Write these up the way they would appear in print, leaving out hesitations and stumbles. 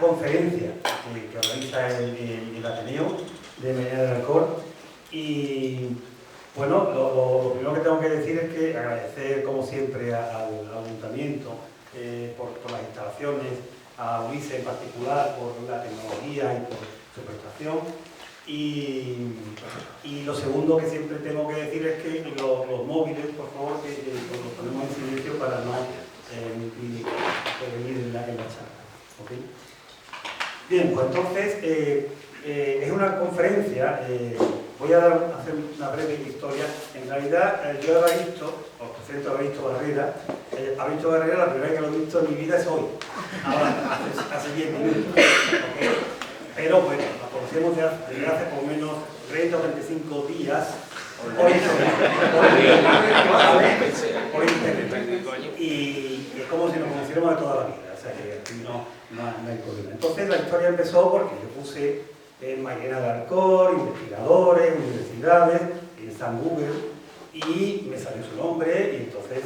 conferencia que organiza el Ateneo de Medina del Alcor. Y bueno, lo primero que tengo que decir es que agradecer como siempre al Ayuntamiento por las instalaciones, a Ulises en particular por la tecnología y por su prestación. Y lo segundo que siempre tengo que decir es que los móviles, por favor, que los ponemos en silencio para no intervenir en la charla. ¿Okay? Bien, pues entonces es una conferencia, voy a hacer una breve historia. En realidad yo os presento a Evaristo Barrera. A Evaristo Barrera la primera vez que lo he visto en mi vida es hoy, ahora, hace 10 minutos. ¿Okay? Pero bueno, la conocemos desde hace por lo menos 30 o 35 días por internet. Y es como si nos conociéramos de toda la vida, o sea que aquí no hay problema. Entonces la historia empezó porque yo puse en Mairena del Alcor, investigadores, universidades, en San Google, y me salió su nombre, y entonces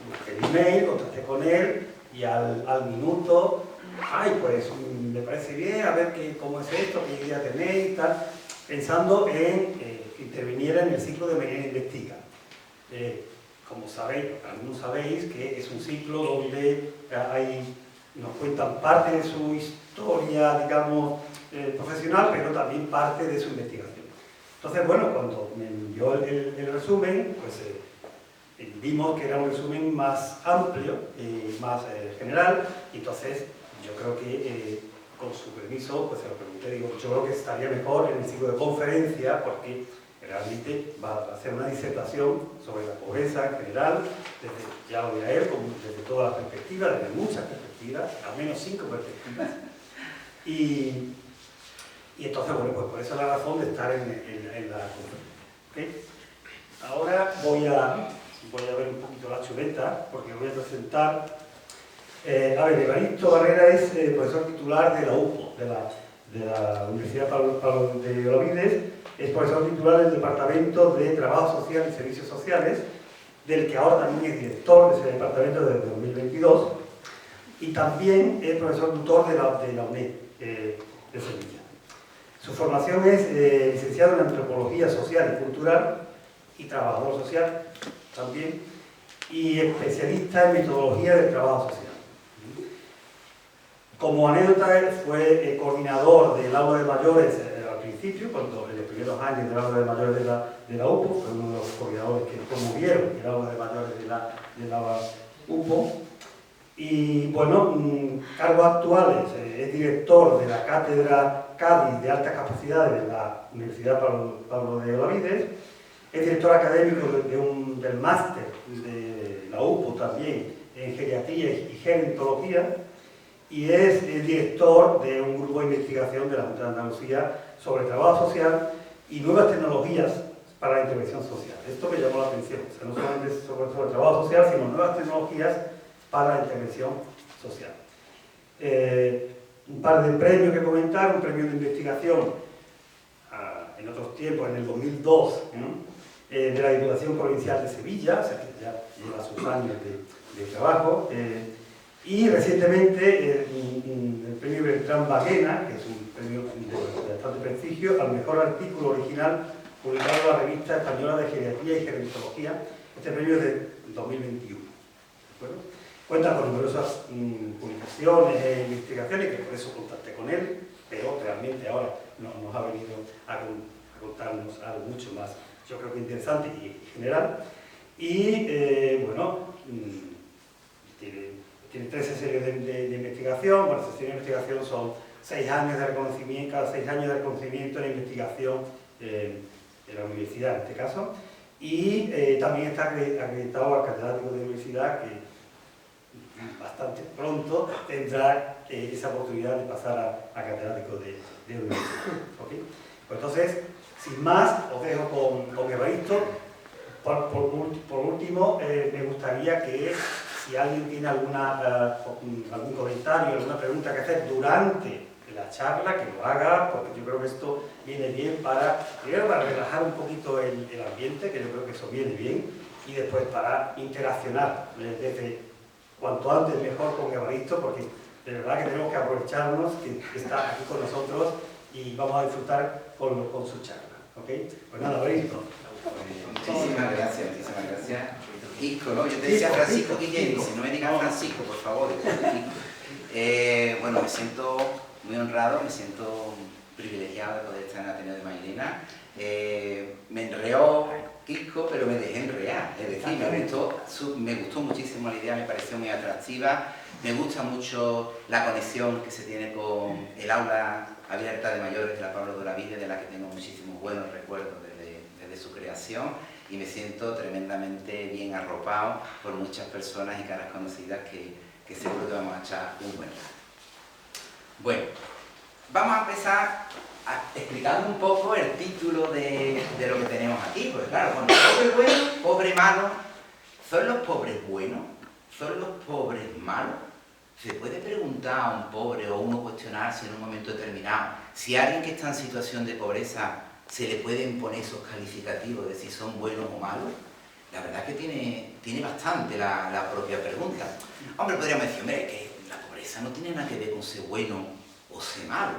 busqué el email, contacté con él, y al minuto, ay, pues me parece bien, a ver cómo es esto, qué idea tenéis y tal, pensando en que interviniera en el ciclo de Mairena Investiga. Como sabéis, algunos sabéis que es un ciclo donde nos cuentan parte de su historia, digamos, profesional, pero también parte de su investigación. Entonces, bueno, cuando me envió el resumen, pues vimos que era un resumen más amplio, más general, y entonces yo creo que con su permiso, pues se lo pregunté, digo, yo creo que estaría mejor en el ciclo de conferencia, porque realmente va a hacer una disertación sobre la pobreza en general, ya lo dirá él, desde todas las perspectivas, desde muchas perspectivas, al menos 5 perspectivas. Y entonces, bueno, pues por eso es la razón de estar en la conferencia. ¿Okay? Ahora voy a ver un poquito la chuleta, porque voy a presentar. A ver, Evaristo Barrera es profesor titular de la UPO, de la Universidad Pablo de Olavides. Es profesor titular del Departamento de Trabajo Social y Servicios Sociales, del que ahora también es director de ese departamento desde 2022, y también es profesor tutor de la UNED de Sevilla. Su formación es licenciado en Antropología Social y Cultural y trabajador social también, y especialista en metodología del trabajo social. Como anécdota, él fue coordinador del aula de mayores al principio, cuando en los primeros años del aula de mayores de la UPO, fue uno de los coordinadores que promovieron el aula de mayores de la UPO. Y bueno, cargos actuales, es director de la Cátedra Cádiz de Altas Capacidades de la Universidad Pablo de Olavides, es director académico del máster de la UPO también en Geriatría y Gerontología, y es el director de un grupo de investigación de la Junta de Andalucía sobre trabajo social y nuevas tecnologías para la intervención social. Esto me llamó la atención, o sea, no solamente sobre trabajo social, sino nuevas tecnologías para la intervención social. Un par de premios que comentar, un premio de investigación en otros tiempos, en el 2002, ¿no? De la Diputación Provincial de Sevilla, o sea que ya lleva sus años de trabajo, y recientemente el premio Bertrand Baguena, que es un premio de bastante prestigio, al mejor artículo original publicado en la Revista Española de Geriatría y Gerontología. Este premio es de 2021. ¿De acuerdo? Cuenta con numerosas publicaciones e investigaciones, que por eso contacté con él, pero realmente ahora nos ha venido a contarnos algo mucho más, yo creo que interesante y general. Y bueno, tiene 13 series de investigación. Bueno, esas series de investigación son 6 años de reconocimiento, cada 6 años de reconocimiento en investigación en la universidad en este caso. Y también está acreditado al catedrático de universidad, que bastante pronto tendrá esa oportunidad de pasar a catedrático de universidad. ¿Okay? Pues entonces, sin más, os dejo con Evaristo. Por último, me gustaría que si alguien tiene algún comentario, alguna pregunta que hacer durante la charla, que lo haga, porque yo creo que esto viene bien primero para relajar un poquito el ambiente, que yo creo que eso viene bien, y después para interaccionar desde cuanto antes mejor con Evaristo, porque de verdad que tenemos que aprovecharnos que está aquí con nosotros y vamos a disfrutar con su charla. ¿Ok? Pues nada, Benito. Muchísimas gracias. Kiko, ¿no? Yo te decía Francisco Guillén, si no me digas Francisco, por favor. Bueno, me siento muy honrado, me siento privilegiado de poder estar en el Ateneo de Mairena. Me enreó Kiko, pero me dejé enrear. Es decir, me gustó muchísimo la idea, me pareció muy atractiva. Me gusta mucho la conexión que se tiene con el aula abierta de mayores de la Pablo de Olavide, de la que tengo muchísimos buenos recuerdos desde su creación, y me siento tremendamente bien arropado por muchas personas y caras conocidas que seguro que vamos a echar un buen rato. Bueno, vamos a empezar explicando un poco el título de lo que tenemos aquí. Pues claro, bueno, pobre bueno, pobre malo. ¿Son los pobres buenos? ¿Son los pobres malos? Se puede preguntar a un pobre o uno cuestionarse en un momento determinado si a alguien que está en situación de pobreza se le pueden poner esos calificativos de si son buenos o malos. La verdad es que tiene bastante la propia pregunta. Hombre, podríamos decir, hombre, que la pobreza no tiene nada que ver con ser bueno o ser malo.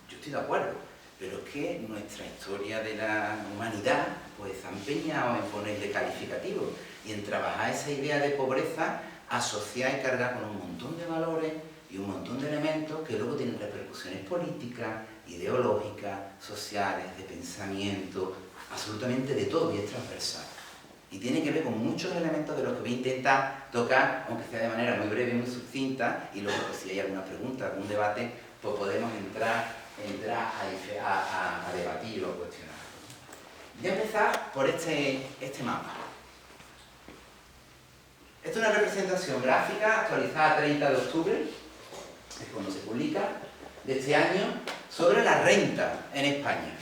Yo estoy de acuerdo, pero es que nuestra historia de la humanidad pues ha empeñado en ponerle calificativos y en trabajar esa idea de pobreza asociada y cargada con un montón de valores y un montón de elementos que luego tienen repercusiones políticas, ideológicas, sociales, de pensamiento, absolutamente de todo, y es transversal. Y tiene que ver con muchos elementos de los que voy a intentar tocar, aunque sea de manera muy breve y muy sucinta, y luego pues, si hay alguna pregunta, algún debate, pues podemos entrar a debatir o cuestionar. Voy a empezar por este mapa. Esta es una representación gráfica actualizada 30 de octubre, es cuando se publica, de este año, sobre la renta en España.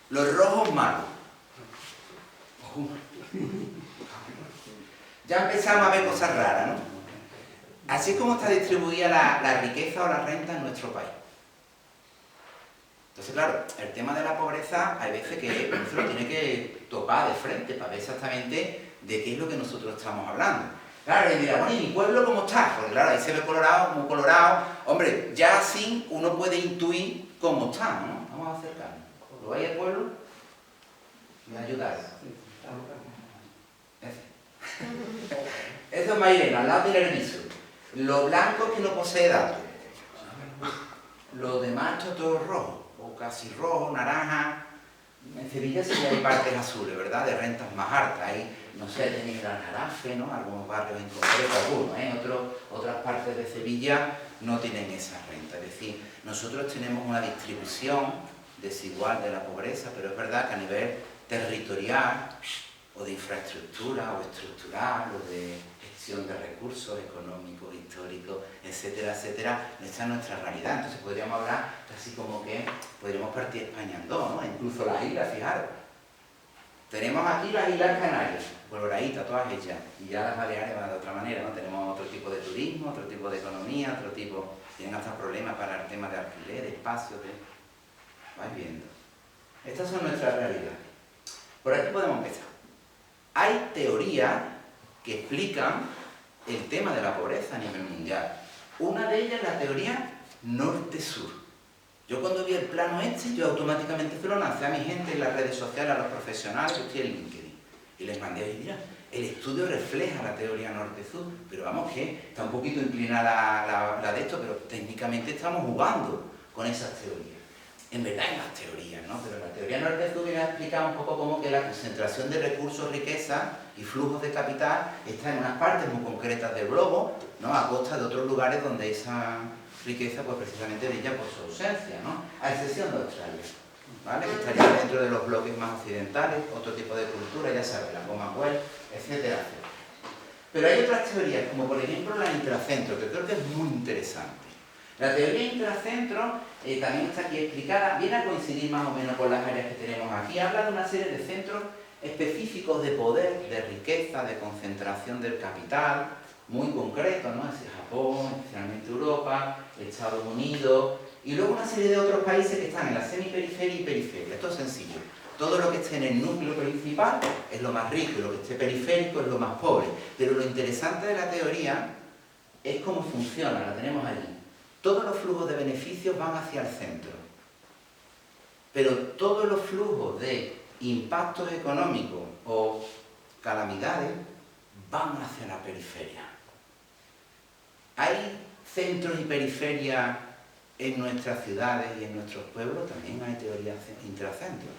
Los rojos malos. Ya empezamos a ver cosas raras, ¿no? Así es como está distribuida la riqueza o la renta en nuestro país. Entonces, claro, el tema de la pobreza hay veces que uno se lo tiene que topar de frente para ver exactamente de qué es lo que nosotros estamos hablando. Claro, y dirá, bueno, ¿y mi pueblo cómo está? Porque claro, ahí se ve colorado, muy colorado. Hombre, ya así uno puede intuir cómo está, ¿no? Vamos a acercarnos. ¿Lo veis el pueblo? ¿Me ayudáis? Eso es Mairena, al lado del Herbiso. Lo blanco es que no posee datos. Lo demás está todo rojo, o casi rojo, naranja. En Sevilla sí hay partes azules, ¿verdad? De rentas más altas. Ahí, no sé, tenéis el Aljarafe, ¿no? Algunos barrios en concreto, algunos, otras partes de Sevilla no tienen esa renta. Es decir, nosotros tenemos una distribución desigual de la pobreza, pero es verdad que a nivel territorial, o de infraestructura, o estructural, o de gestión de recursos económicos, históricos, etcétera, etcétera, esta es nuestra realidad. Entonces podríamos hablar casi como que podríamos partir España en dos, ¿no? Incluso las islas, fijaros. Tenemos aquí las Islas Canarias, coloraditas, todas ellas, y ya las Baleares van de otra manera, ¿no? Tenemos otro tipo de turismo, otro tipo de economía, otro tipo... Tienen hasta problemas para el tema de alquiler, de espacios, de... Vais viendo. Estas son nuestras realidades. Por aquí podemos empezar. Hay teorías que explican el tema de la pobreza a nivel mundial. Una de ellas es la teoría norte-sur. Yo cuando vi el plano este, yo automáticamente se lo lancé a mi gente en las redes sociales, a los profesionales, que estoy en LinkedIn. Y les mandé, oye, mira, el estudio refleja la teoría norte-sur, pero vamos que está un poquito inclinada la de esto, pero técnicamente estamos jugando con esas teorías. En verdad hay más teorías, ¿no? Pero la teoría norte-sur viene a explicar un poco cómo que la concentración de recursos, riqueza y flujos de capital está en unas partes muy concretas del globo, ¿no? A costa de otros lugares donde esa riqueza, pues precisamente brilla por su ausencia, ¿no? A excepción de Australia, ¿vale? Que estaría dentro de los bloques más occidentales, otro tipo de cultura, ya sabes, la Commonwealth, etcétera, etcétera. Pero hay otras teorías, como por ejemplo la intracentro, que creo que es muy interesante. La teoría intracentro también está aquí explicada, viene a coincidir más o menos con las áreas que tenemos aquí. Habla de una serie de centros específicos de poder, de riqueza, de concentración del capital, muy concretos, ¿no? Es Japón, especialmente Europa, Estados Unidos, y luego una serie de otros países que están en la semiperiferia y periferia. Esto es sencillo. Todo lo que esté en el núcleo principal es lo más rico y lo que esté periférico es lo más pobre. Pero lo interesante de la teoría es cómo funciona, la tenemos allí. Todos los flujos de beneficios van hacia el centro, pero todos los flujos de impactos económicos o calamidades van hacia la periferia. Hay centros y periferias en nuestras ciudades y en nuestros pueblos, también hay teorías intracentros.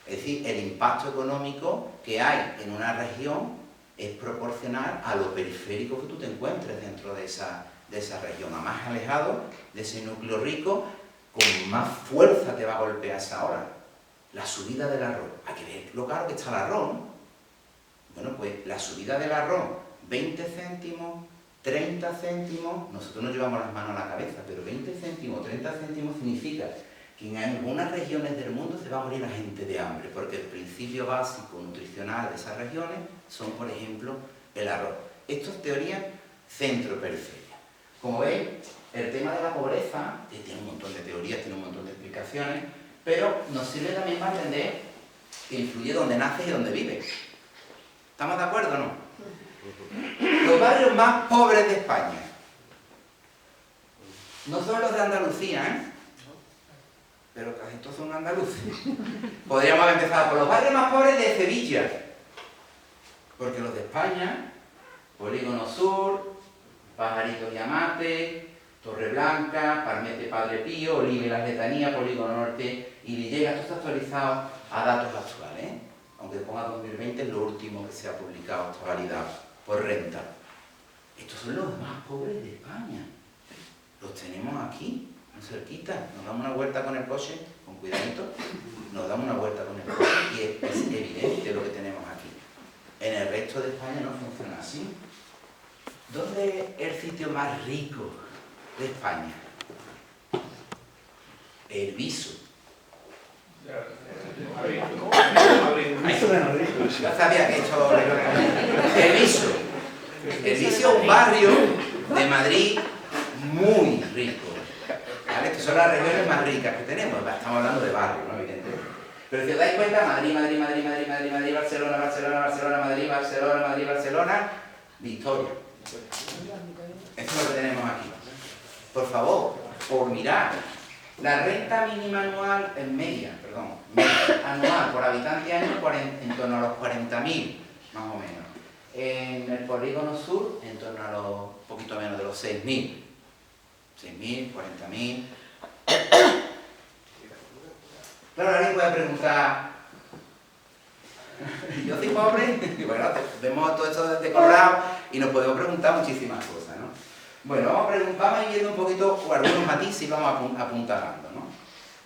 Es decir, el impacto económico que hay en una región es proporcional a lo periférico que tú te encuentres dentro de esa región. A más alejado de ese núcleo rico, con más fuerza te va a golpear esa hora. La subida del arroz. Hay que ver lo caro que está el arroz, ¿no? Bueno, pues la subida del arroz, 20 céntimos, 30 céntimos, nosotros nos llevamos las manos a la cabeza, pero 20 céntimos, 30 céntimos significa que en algunas regiones del mundo se va a morir la gente de hambre, porque el principio básico nutricional de esas regiones son, por ejemplo, el arroz. Esto es teoría centro-periferia. Como veis, el tema de la pobreza tiene un montón de teorías, tiene un montón de explicaciones, pero nos sirve también para entender que influye donde naces y donde vives. ¿Estamos de acuerdo o no? Los barrios más pobres de España no son los de Andalucía, ¿eh? Pero casi todos son andaluces. Podríamos haber empezado por los barrios más pobres de Sevilla, porque los de España, Polígono Sur, Pajaritos y Amate, Torreblanca, Parmete Padre Pío, Olive Las Letanías, Polígono Norte y Villegas, todo está actualizado a datos actuales, ¿eh? Aunque ponga 2020 es lo último que se ha publicado, está validado por renta. Estos son los más pobres de España. Los tenemos aquí, muy cerquita. Nos damos una vuelta con el coche, con cuidadito, nos damos una vuelta con el coche y es evidente lo que tenemos aquí. En el resto de España no funciona así. ¿Dónde es el sitio más rico de España? El Viso. Yo sabía que esto... El Viso. El Viso es un barrio de Madrid muy rico, ¿vale? Que son las regiones más ricas que tenemos. Estamos hablando de barrios, ¿no? Evidentemente. Pero si os dais cuenta, Madrid, Madrid, Madrid, Madrid, Madrid, Madrid, Barcelona, Barcelona, Barcelona, Madrid, Barcelona, Madrid, Barcelona, Victoria. Esto es lo que tenemos aquí. Por favor, por mirar, la renta mínima anual en media anual por habitante año en torno a los 40.000, más o menos. En el polígono sur, en torno a los poquito menos de los 6.000. 6.000, 40.000. Claro, alguien puede preguntar, ¿yo soy pobre? Y bueno, vemos todo esto desde Colorado y nos podemos preguntar muchísimas cosas, ¿no? Bueno, vamos a ir viendo un poquito algunos matices y vamos apuntalando, ¿no?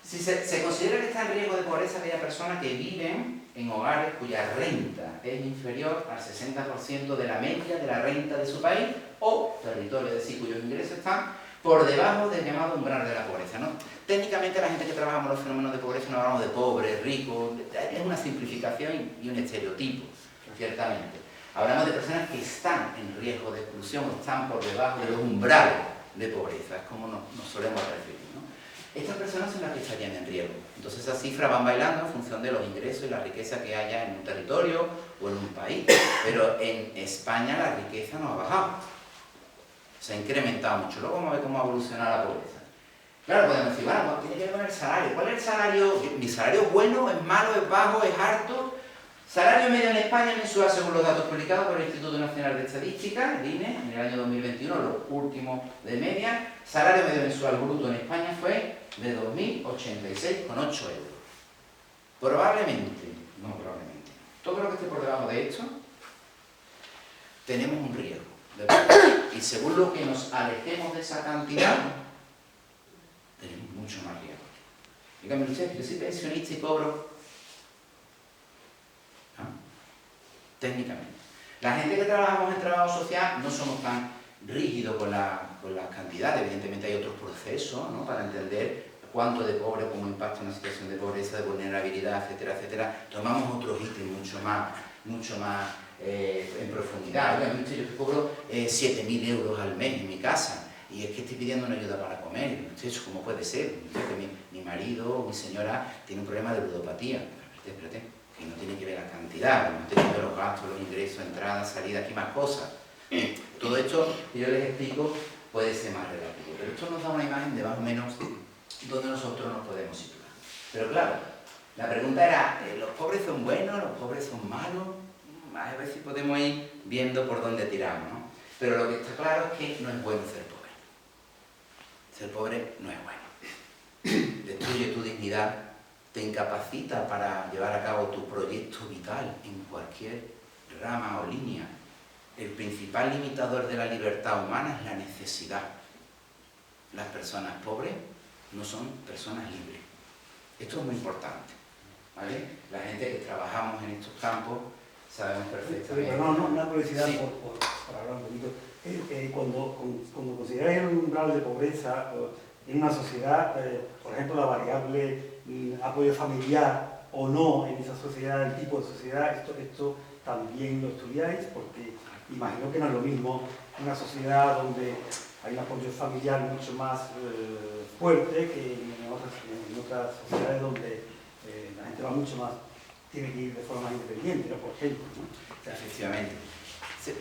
Si se considera que está en riesgo de pobreza aquellas personas que viven en hogares cuya renta es inferior al 60% de la media de la renta de su país o territorio, es decir, cuyos ingresos están por debajo del llamado umbral de la pobreza, ¿no? Técnicamente la gente que trabaja con los fenómenos de pobreza no hablamos de pobres, ricos, es una simplificación y un estereotipo, ciertamente. Hablamos de personas que están en riesgo de exclusión o están por debajo de los umbrales de pobreza, es como nos solemos referir, ¿no? Estas personas son las que estarían en riesgo. Entonces esas cifras van bailando en función de los ingresos y la riqueza que haya en un territorio o en un país. Pero en España la riqueza no ha bajado. Se ha incrementado mucho. Luego vamos a ver cómo ha evolucionado la pobreza. Claro, podemos decir, bueno, tiene que ver con el salario. ¿Cuál es el salario? ¿Mi salario es bueno, es malo, es bajo, es alto? Salario medio en España mensual según los datos publicados por el Instituto Nacional de Estadística, el INE, en el año 2021, los últimos de media. Salario medio mensual bruto en España fue de 2.086,8 euros. Probablemente, todo lo que esté por debajo de esto, tenemos un riesgo de pobreza. Y según lo que nos alejemos de esa cantidad, tenemos mucho más riesgo. Dígame usted, yo soy pensionista y cobro... Técnicamente. La gente que trabajamos en trabajo social no somos tan rígidos con las cantidades, evidentemente hay otros procesos, ¿no? Para entender cuánto de pobre, cómo impacta una situación de pobreza, de vulnerabilidad, etcétera, etcétera. Tomamos otros ítems mucho más en profundidad. Oiga, yo cobro 7.000 euros al mes en mi casa y es que estoy pidiendo una ayuda para comer. ¿Eso cómo puede ser? Mi marido o mi señora tiene un problema de ludopatía. Espérate. Que no tiene que ver la cantidad, no tiene que ver los gastos, los ingresos, entradas, salidas, aquí más cosas. Todo esto que yo les explico puede ser más relativo, pero esto nos da una imagen de más o menos donde nosotros nos podemos situar. Pero claro, la pregunta era, ¿los pobres son buenos? ¿Los pobres son malos? A ver si podemos ir viendo por dónde tiramos, ¿no? Pero lo que está claro es que no es bueno ser pobre. Ser pobre no es bueno. Destruye tu dignidad, te incapacita para llevar a cabo tu proyecto vital en cualquier rama o línea. El principal limitador de la libertad humana es la necesidad. Las personas pobres no son personas libres. Esto es muy importante, ¿vale? La gente que trabajamos en estos campos sabemos perfectamente. Pero no, una curiosidad Sí. por hablar un poquito. Cuando consideráis el umbral de pobreza en una sociedad, por ejemplo, la variable apoyo familiar o no en esa sociedad, el tipo de sociedad, esto también lo estudiáis, porque imagino que no es lo mismo una sociedad donde hay un apoyo familiar mucho más fuerte que en otras sociedades donde la gente va mucho más, tiene que ir de forma más independiente, ¿no? Por ejemplo, ¿no? O sea, efectivamente.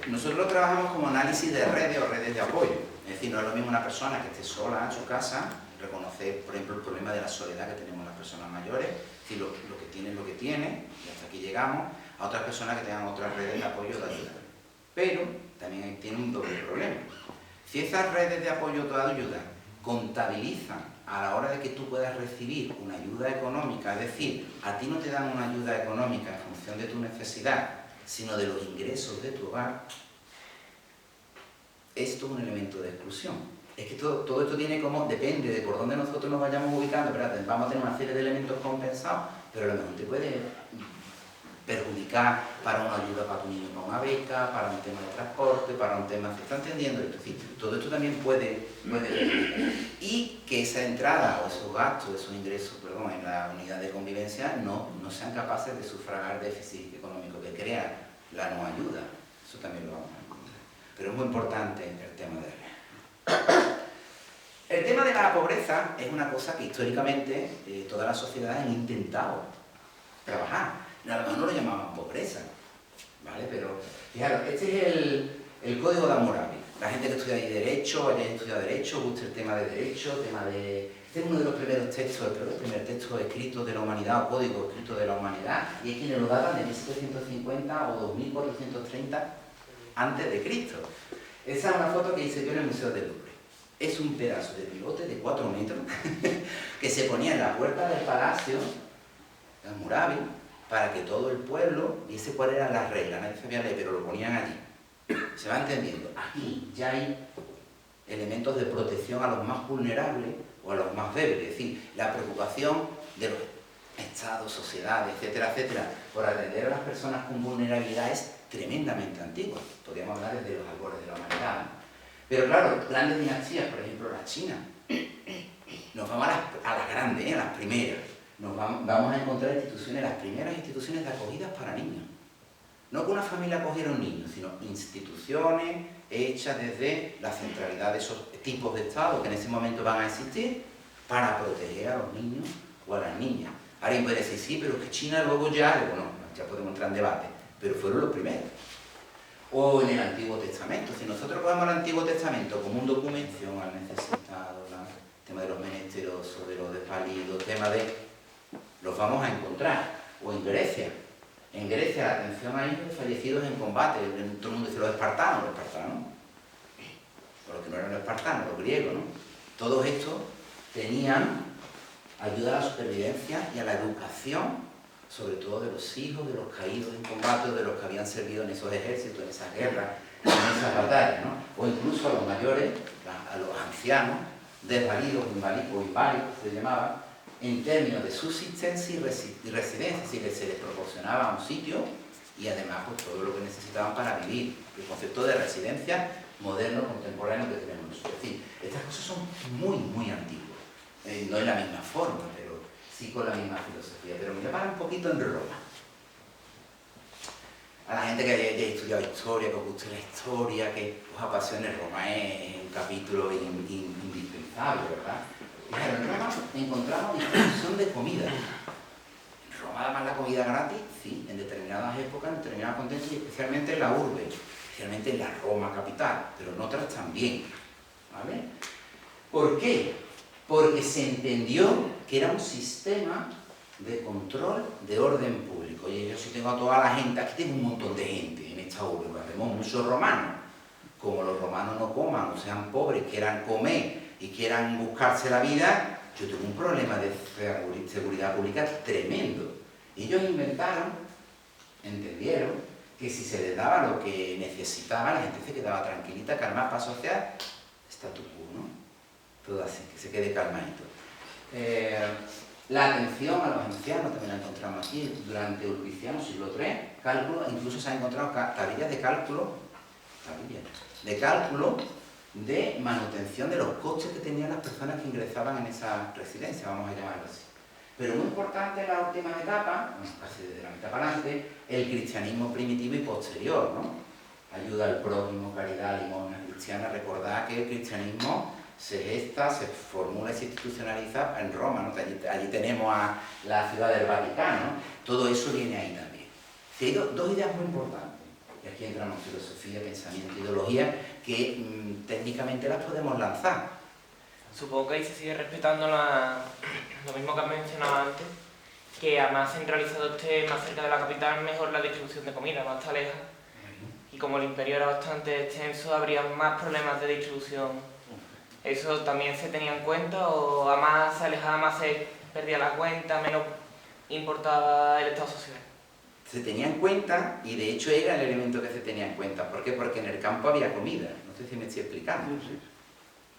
Nosotros trabajamos como análisis de redes o redes de apoyo. Es decir, no es lo mismo una persona que esté sola en su casa, reconocer, por ejemplo, el problema de la soledad que tenemos las personas mayores, es decir, lo que tiene es lo que tiene, y hasta aquí llegamos, a otras personas que tengan otras redes de apoyo de ayuda. Pero también tiene un doble problema. Si esas redes de apoyo de ayuda contabilizan a la hora de que tú puedas recibir una ayuda económica, es decir, a ti no te dan una ayuda económica en función de tu necesidad, sino de los ingresos de tu hogar, esto es un elemento de exclusión. Es que todo esto tiene como, depende de por dónde nosotros nos vayamos ubicando, ¿verdad? Vamos a tener una serie de elementos compensados, pero a lo mejor te puede perjudicar para una ayuda para tu niño, para una beca, para un tema de transporte, para un tema... ¿Se está entendiendo esto? Es decir, todo esto también puede y que esa entrada o esos gastos, esos ingresos, perdón, en la unidad de convivencia no sean capaces de sufragar déficit económico que crea la no ayuda. Eso también lo vamos a encontrar. Pero es muy importante el tema de la... El tema de la pobreza es una cosa que históricamente todas las sociedades han intentado trabajar. A lo mejor no lo llamaban pobreza, ¿vale? Pero, fijaros, este es el código de Hammurabi. La gente que estudia Derecho, haya estudiado Derecho, gusta el tema de Derecho, Este es uno de los primeros textos, el primer texto escrito de la humanidad, o código escrito de la humanidad, y es quienes lo datan de 1750 o 2430 antes de Cristo. Esa es una foto que hice yo en el Museo del Louvre. Es un pedazo de pivote de 4 metros que se ponía en la puerta del palacio de Hammurabi, para que todo el pueblo viese cuáles eran las reglas, nadie sabía leer, pero lo ponían allí. ¿Se va entendiendo? Aquí ya hay elementos de protección a los más vulnerables o a los más débiles, es decir, la preocupación de los estados, sociedades, etcétera, etcétera, por atender a las personas con vulnerabilidad es tremendamente antigua. Podríamos hablar desde los albores de la humanidad, ¿no? Pero claro, grandes dinastías, por ejemplo la China, nos vamos a las grandes, a las primeras. Vamos a encontrar instituciones, las primeras instituciones de acogidas para niños. No que una familia acogiera a un niño, sino instituciones hechas desde la centralidad de esos tipos de Estado que en ese momento van a existir para proteger a los niños o a las niñas. Alguien puede decir, sí, pero es que China luego ya, bueno, ya podemos entrar en debate, pero fueron los primeros. O en el Antiguo Testamento. Si nosotros cogemos el Antiguo Testamento como un documento al necesitado, el tema de los menesterosos, de los desvalidos, tema de... los vamos a encontrar. O en Grecia. En Grecia la atención a ellos fallecidos en combate. Todo el mundo dice los espartanos, o los que no eran los espartanos, los griegos, ¿no? Todos estos tenían ayuda a la supervivencia y a la educación, sobre todo de los hijos, de los caídos en combate, de los que habían servido en esos ejércitos, en esas guerras, en esas batallas, ¿no? O incluso a los mayores, a los ancianos, desvalidos o inválidos, se llamaba, en términos de subsistencia y residencia, es decir, que se les proporcionaba un sitio y además pues, todo lo que necesitaban para vivir. El concepto de residencia moderno, contemporáneo que tenemos nosotros. Es decir, estas cosas son muy, muy antiguas. No en la misma forma, pero sí con la misma filosofía. Pero me voy a parar un poquito en Roma. A la gente que haya estudiado historia, que os guste la historia, que os apasione Roma, es un capítulo indispensable, ¿verdad? Claro, en Roma encontramos distribución de comida. En Roma además la comida gratis, sí, en determinadas épocas, en determinados contextos y especialmente en la urbe. especialmente en la Roma capital, pero en otras también, ¿vale? ¿Por qué? Porque se entendió que era un sistema de control de orden público. Oye, yo si tengo a toda la gente, aquí tengo un montón de gente en esta urbe, vemos muchos romanos. Como los romanos no coman o sean pobres, quieran comer y quieran buscarse la vida, yo tengo un problema de seguridad pública tremendo. Y ellos inventaron, entendieron, que si se les daba lo que necesitaba, la gente se quedaba tranquilita, calmada para asociar statu quo, ¿no? Todo así, que se quede calmadito. La atención a los ancianos también la encontramos aquí durante Ulpiciano, siglo III, cálculo, incluso se han encontrado tablillas de cálculo, de manutención de los costes que tenían las personas que ingresaban en esa residencia, vamos a llamarlo así. Pero muy importante en la última etapa, casi desde la mitad para adelante, el cristianismo primitivo y posterior, ¿no? Ayuda al prójimo, caridad, limosna cristiana. Recordad que el cristianismo se gesta, se formula y se institucionaliza en Roma, ¿no? Allí tenemos a la ciudad del Vaticano, ¿no? Todo eso viene ahí también. Hay dos ideas muy importantes. Y aquí entramos filosofía, pensamiento, ideología, que técnicamente las podemos lanzar. Supongo que ahí se sigue respetando lo mismo que has mencionado antes, que a más centralizado esté más cerca de la capital, mejor la distribución de comida, más está lejos. Y como el imperio era bastante extenso, habría más problemas de distribución. ¿Eso también se tenía en cuenta o a más se alejaba, más se perdía la cuenta, menos importaba el estado social? Se tenía en cuenta, y de hecho era el elemento que se tenía en cuenta. ¿Por qué? Porque en el campo había comida. No sé si me estoy explicando.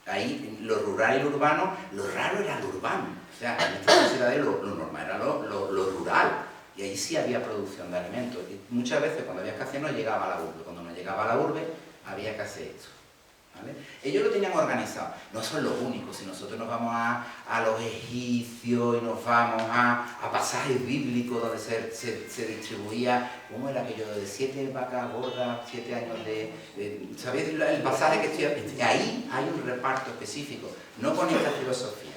Ahí, lo rural y lo urbano, lo raro era lo urbano. O sea, en estas sociedades lo normal era lo rural. Y ahí sí había producción de alimentos. Y muchas veces cuando había que hacer no llegaba a la urbe. Cuando no llegaba a la urbe, había que hacer esto. ¿Vale? Ellos lo tenían organizado. No son los únicos. Si nosotros nos vamos a los egipcios y nos vamos a pasajes bíblicos donde se distribuía, ¿cómo era aquello? De 7 vacas gordas, 7 años ¿sabéis el pasaje que estoy? Ahí hay un reparto específico. No con esta filosofía.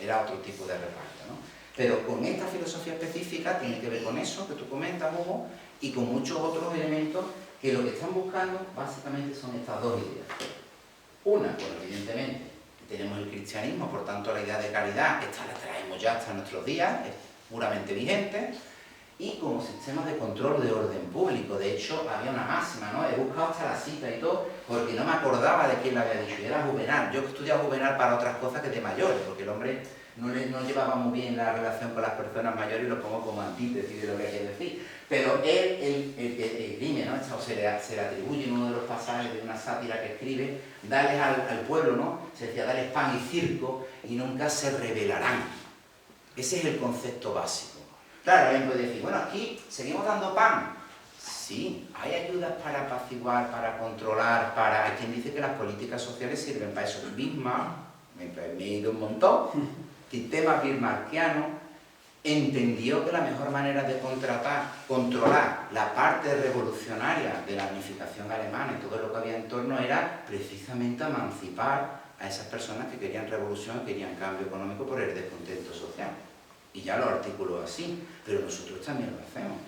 Era otro tipo de reparto, ¿no? Pero con esta filosofía específica tiene que ver con eso que tú comentas, Hugo, y con muchos otros elementos que lo que están buscando básicamente son estas dos ideas. Una, bueno, evidentemente, tenemos el cristianismo, por tanto la idea de caridad, esta la traemos ya hasta nuestros días, es puramente vigente, y como sistema de control de orden público. De hecho, había una máxima, ¿no? He buscado hasta la cita y todo, porque no me acordaba de quién la había dicho, y era Juvenal. Yo he estudiado Juvenal para otras cosas que de mayores, porque el hombre no llevaba muy bien la relación con las personas mayores y lo pongo como antítesis de lo que hay que decir. Pero él, el que esgrime, ¿no? O se le atribuye en uno de los pasajes de una sátira que escribe, dales al pueblo, ¿no? Se decía, dales pan y circo y nunca se rebelarán. Ese es el concepto básico. Claro, alguien puede decir, bueno, aquí seguimos dando pan. Sí, hay ayudas para apaciguar, para controlar, para... Hay quien dice que las políticas sociales sirven para eso. Bismarck, me he ido un montón, sistema bismarckiano, entendió que la mejor manera de controlar la parte revolucionaria de la unificación alemana y todo lo que había en torno era precisamente emancipar a esas personas que querían revolución, querían cambio económico por el descontento social. Y ya lo articuló así, pero nosotros también lo hacemos.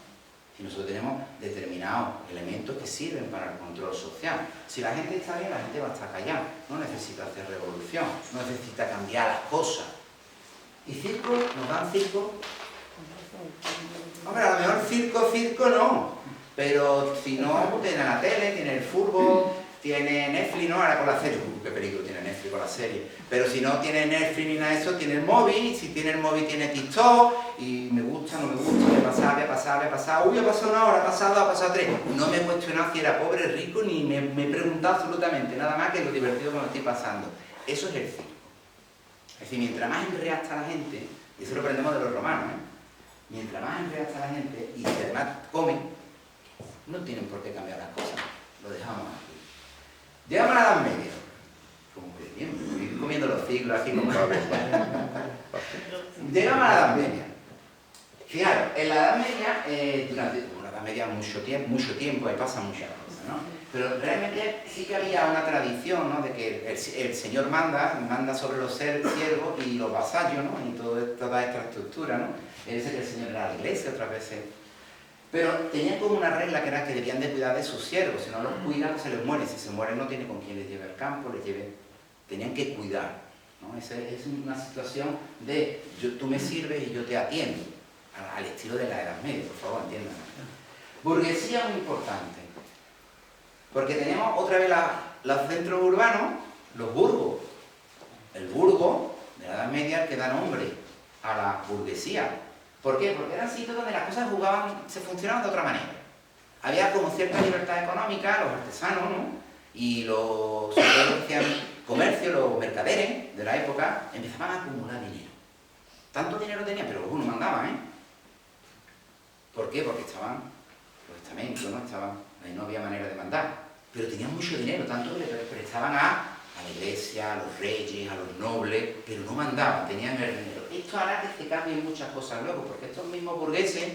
Si nosotros tenemos determinados elementos que sirven para el control social. Si la gente está bien, la gente va a estar callada. No necesita hacer revolución, no necesita cambiar las cosas. ¿Y circo? ¿Nos dan circo? Hombre, a lo mejor circo no. Pero si no, tiene la tele, tiene el fútbol, tiene Netflix, ¿no? Ahora con la serie. Qué peligro tiene Netflix con la serie. Pero si no tiene Netflix ni nada de eso, tiene el móvil. Si tiene el móvil, tiene TikTok. Y me gusta, no me gusta, me ha pasado. Uy, ha pasado una hora, ha pasado 3. No me he cuestionado si era pobre, rico, ni me he preguntado absolutamente nada más que lo divertido que me estoy pasando. Eso es el circo. Es decir, mientras más enredada está la gente, y eso lo aprendemos de los romanos, mientras más enredada está la gente y además comen, no tienen por qué cambiar las cosas. Lo dejamos aquí. Llegamos a la Edad Media. Como que bien, estoy comiendo los siglos aquí como Llegamos a la Edad Media. Fijaros, en la Edad Media, durante la Edad Media mucho tiempo, ahí pasan muchas cosas, ¿no? Pero realmente sí que había una tradición, ¿no? De que el señor manda sobre los siervos y los vasallos, ¿no? Y toda esta estructura, ¿no? Él dice que el señor era la iglesia otras veces. Pero tenían como una regla que era que debían de cuidar de sus siervos, si no los cuidan se les mueren, si se mueren no tiene con quién les lleve al campo, tenían que cuidar, ¿no? Esa es una situación de tú me sirves y yo te atiendo, al estilo de la Edad Media, por favor, entiendan. Burguesía muy importante, porque tenemos otra vez los centros urbanos, los burgos. El burgo de la Edad Media que da nombre a la burguesía. ¿Por qué? Porque eran sitios donde las cosas se funcionaban de otra manera. Había como cierta libertad económica, los artesanos, ¿no? Y los que hacían comercio, los mercaderes de la época, empezaban a acumular dinero. Tanto dinero tenían, pero algunos mandaban, ¿eh? ¿Por qué? Porque estaban los estamentos, ¿no? Ahí no había manera de mandar. Pero tenían mucho dinero, tanto que le prestaban a la iglesia, a los reyes, a los nobles, pero no mandaban, tenían el dinero. Esto hará que se cambien muchas cosas luego, porque estos mismos burgueses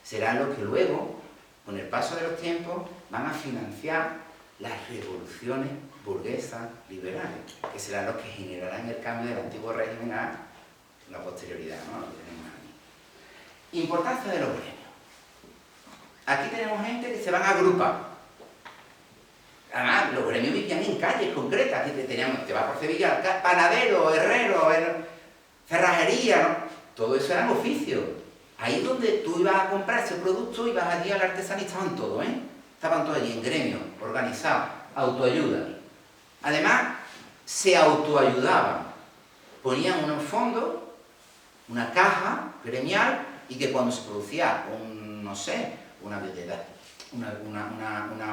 serán los que luego, con el paso de los tiempos, van a financiar las revoluciones burguesas liberales, que serán los que generarán el cambio del antiguo régimen a la posterioridad, ¿no? Lo que tenemos aquí. Importancia de los gremios. Aquí tenemos gente que se van a agrupar. Además, los gremios vivían en calles concretas. Te vas por Sevilla, panadero, herrero, cerrajería, ¿no? Todo eso eran oficios. Ahí donde tú ibas a comprar ese producto, ibas allí al artesano y estaban todos, ¿eh? Estaban todos allí en gremios, organizados, autoayuda. Además, se autoayudaban. Ponían unos fondos, una caja gremial, y que cuando se producía una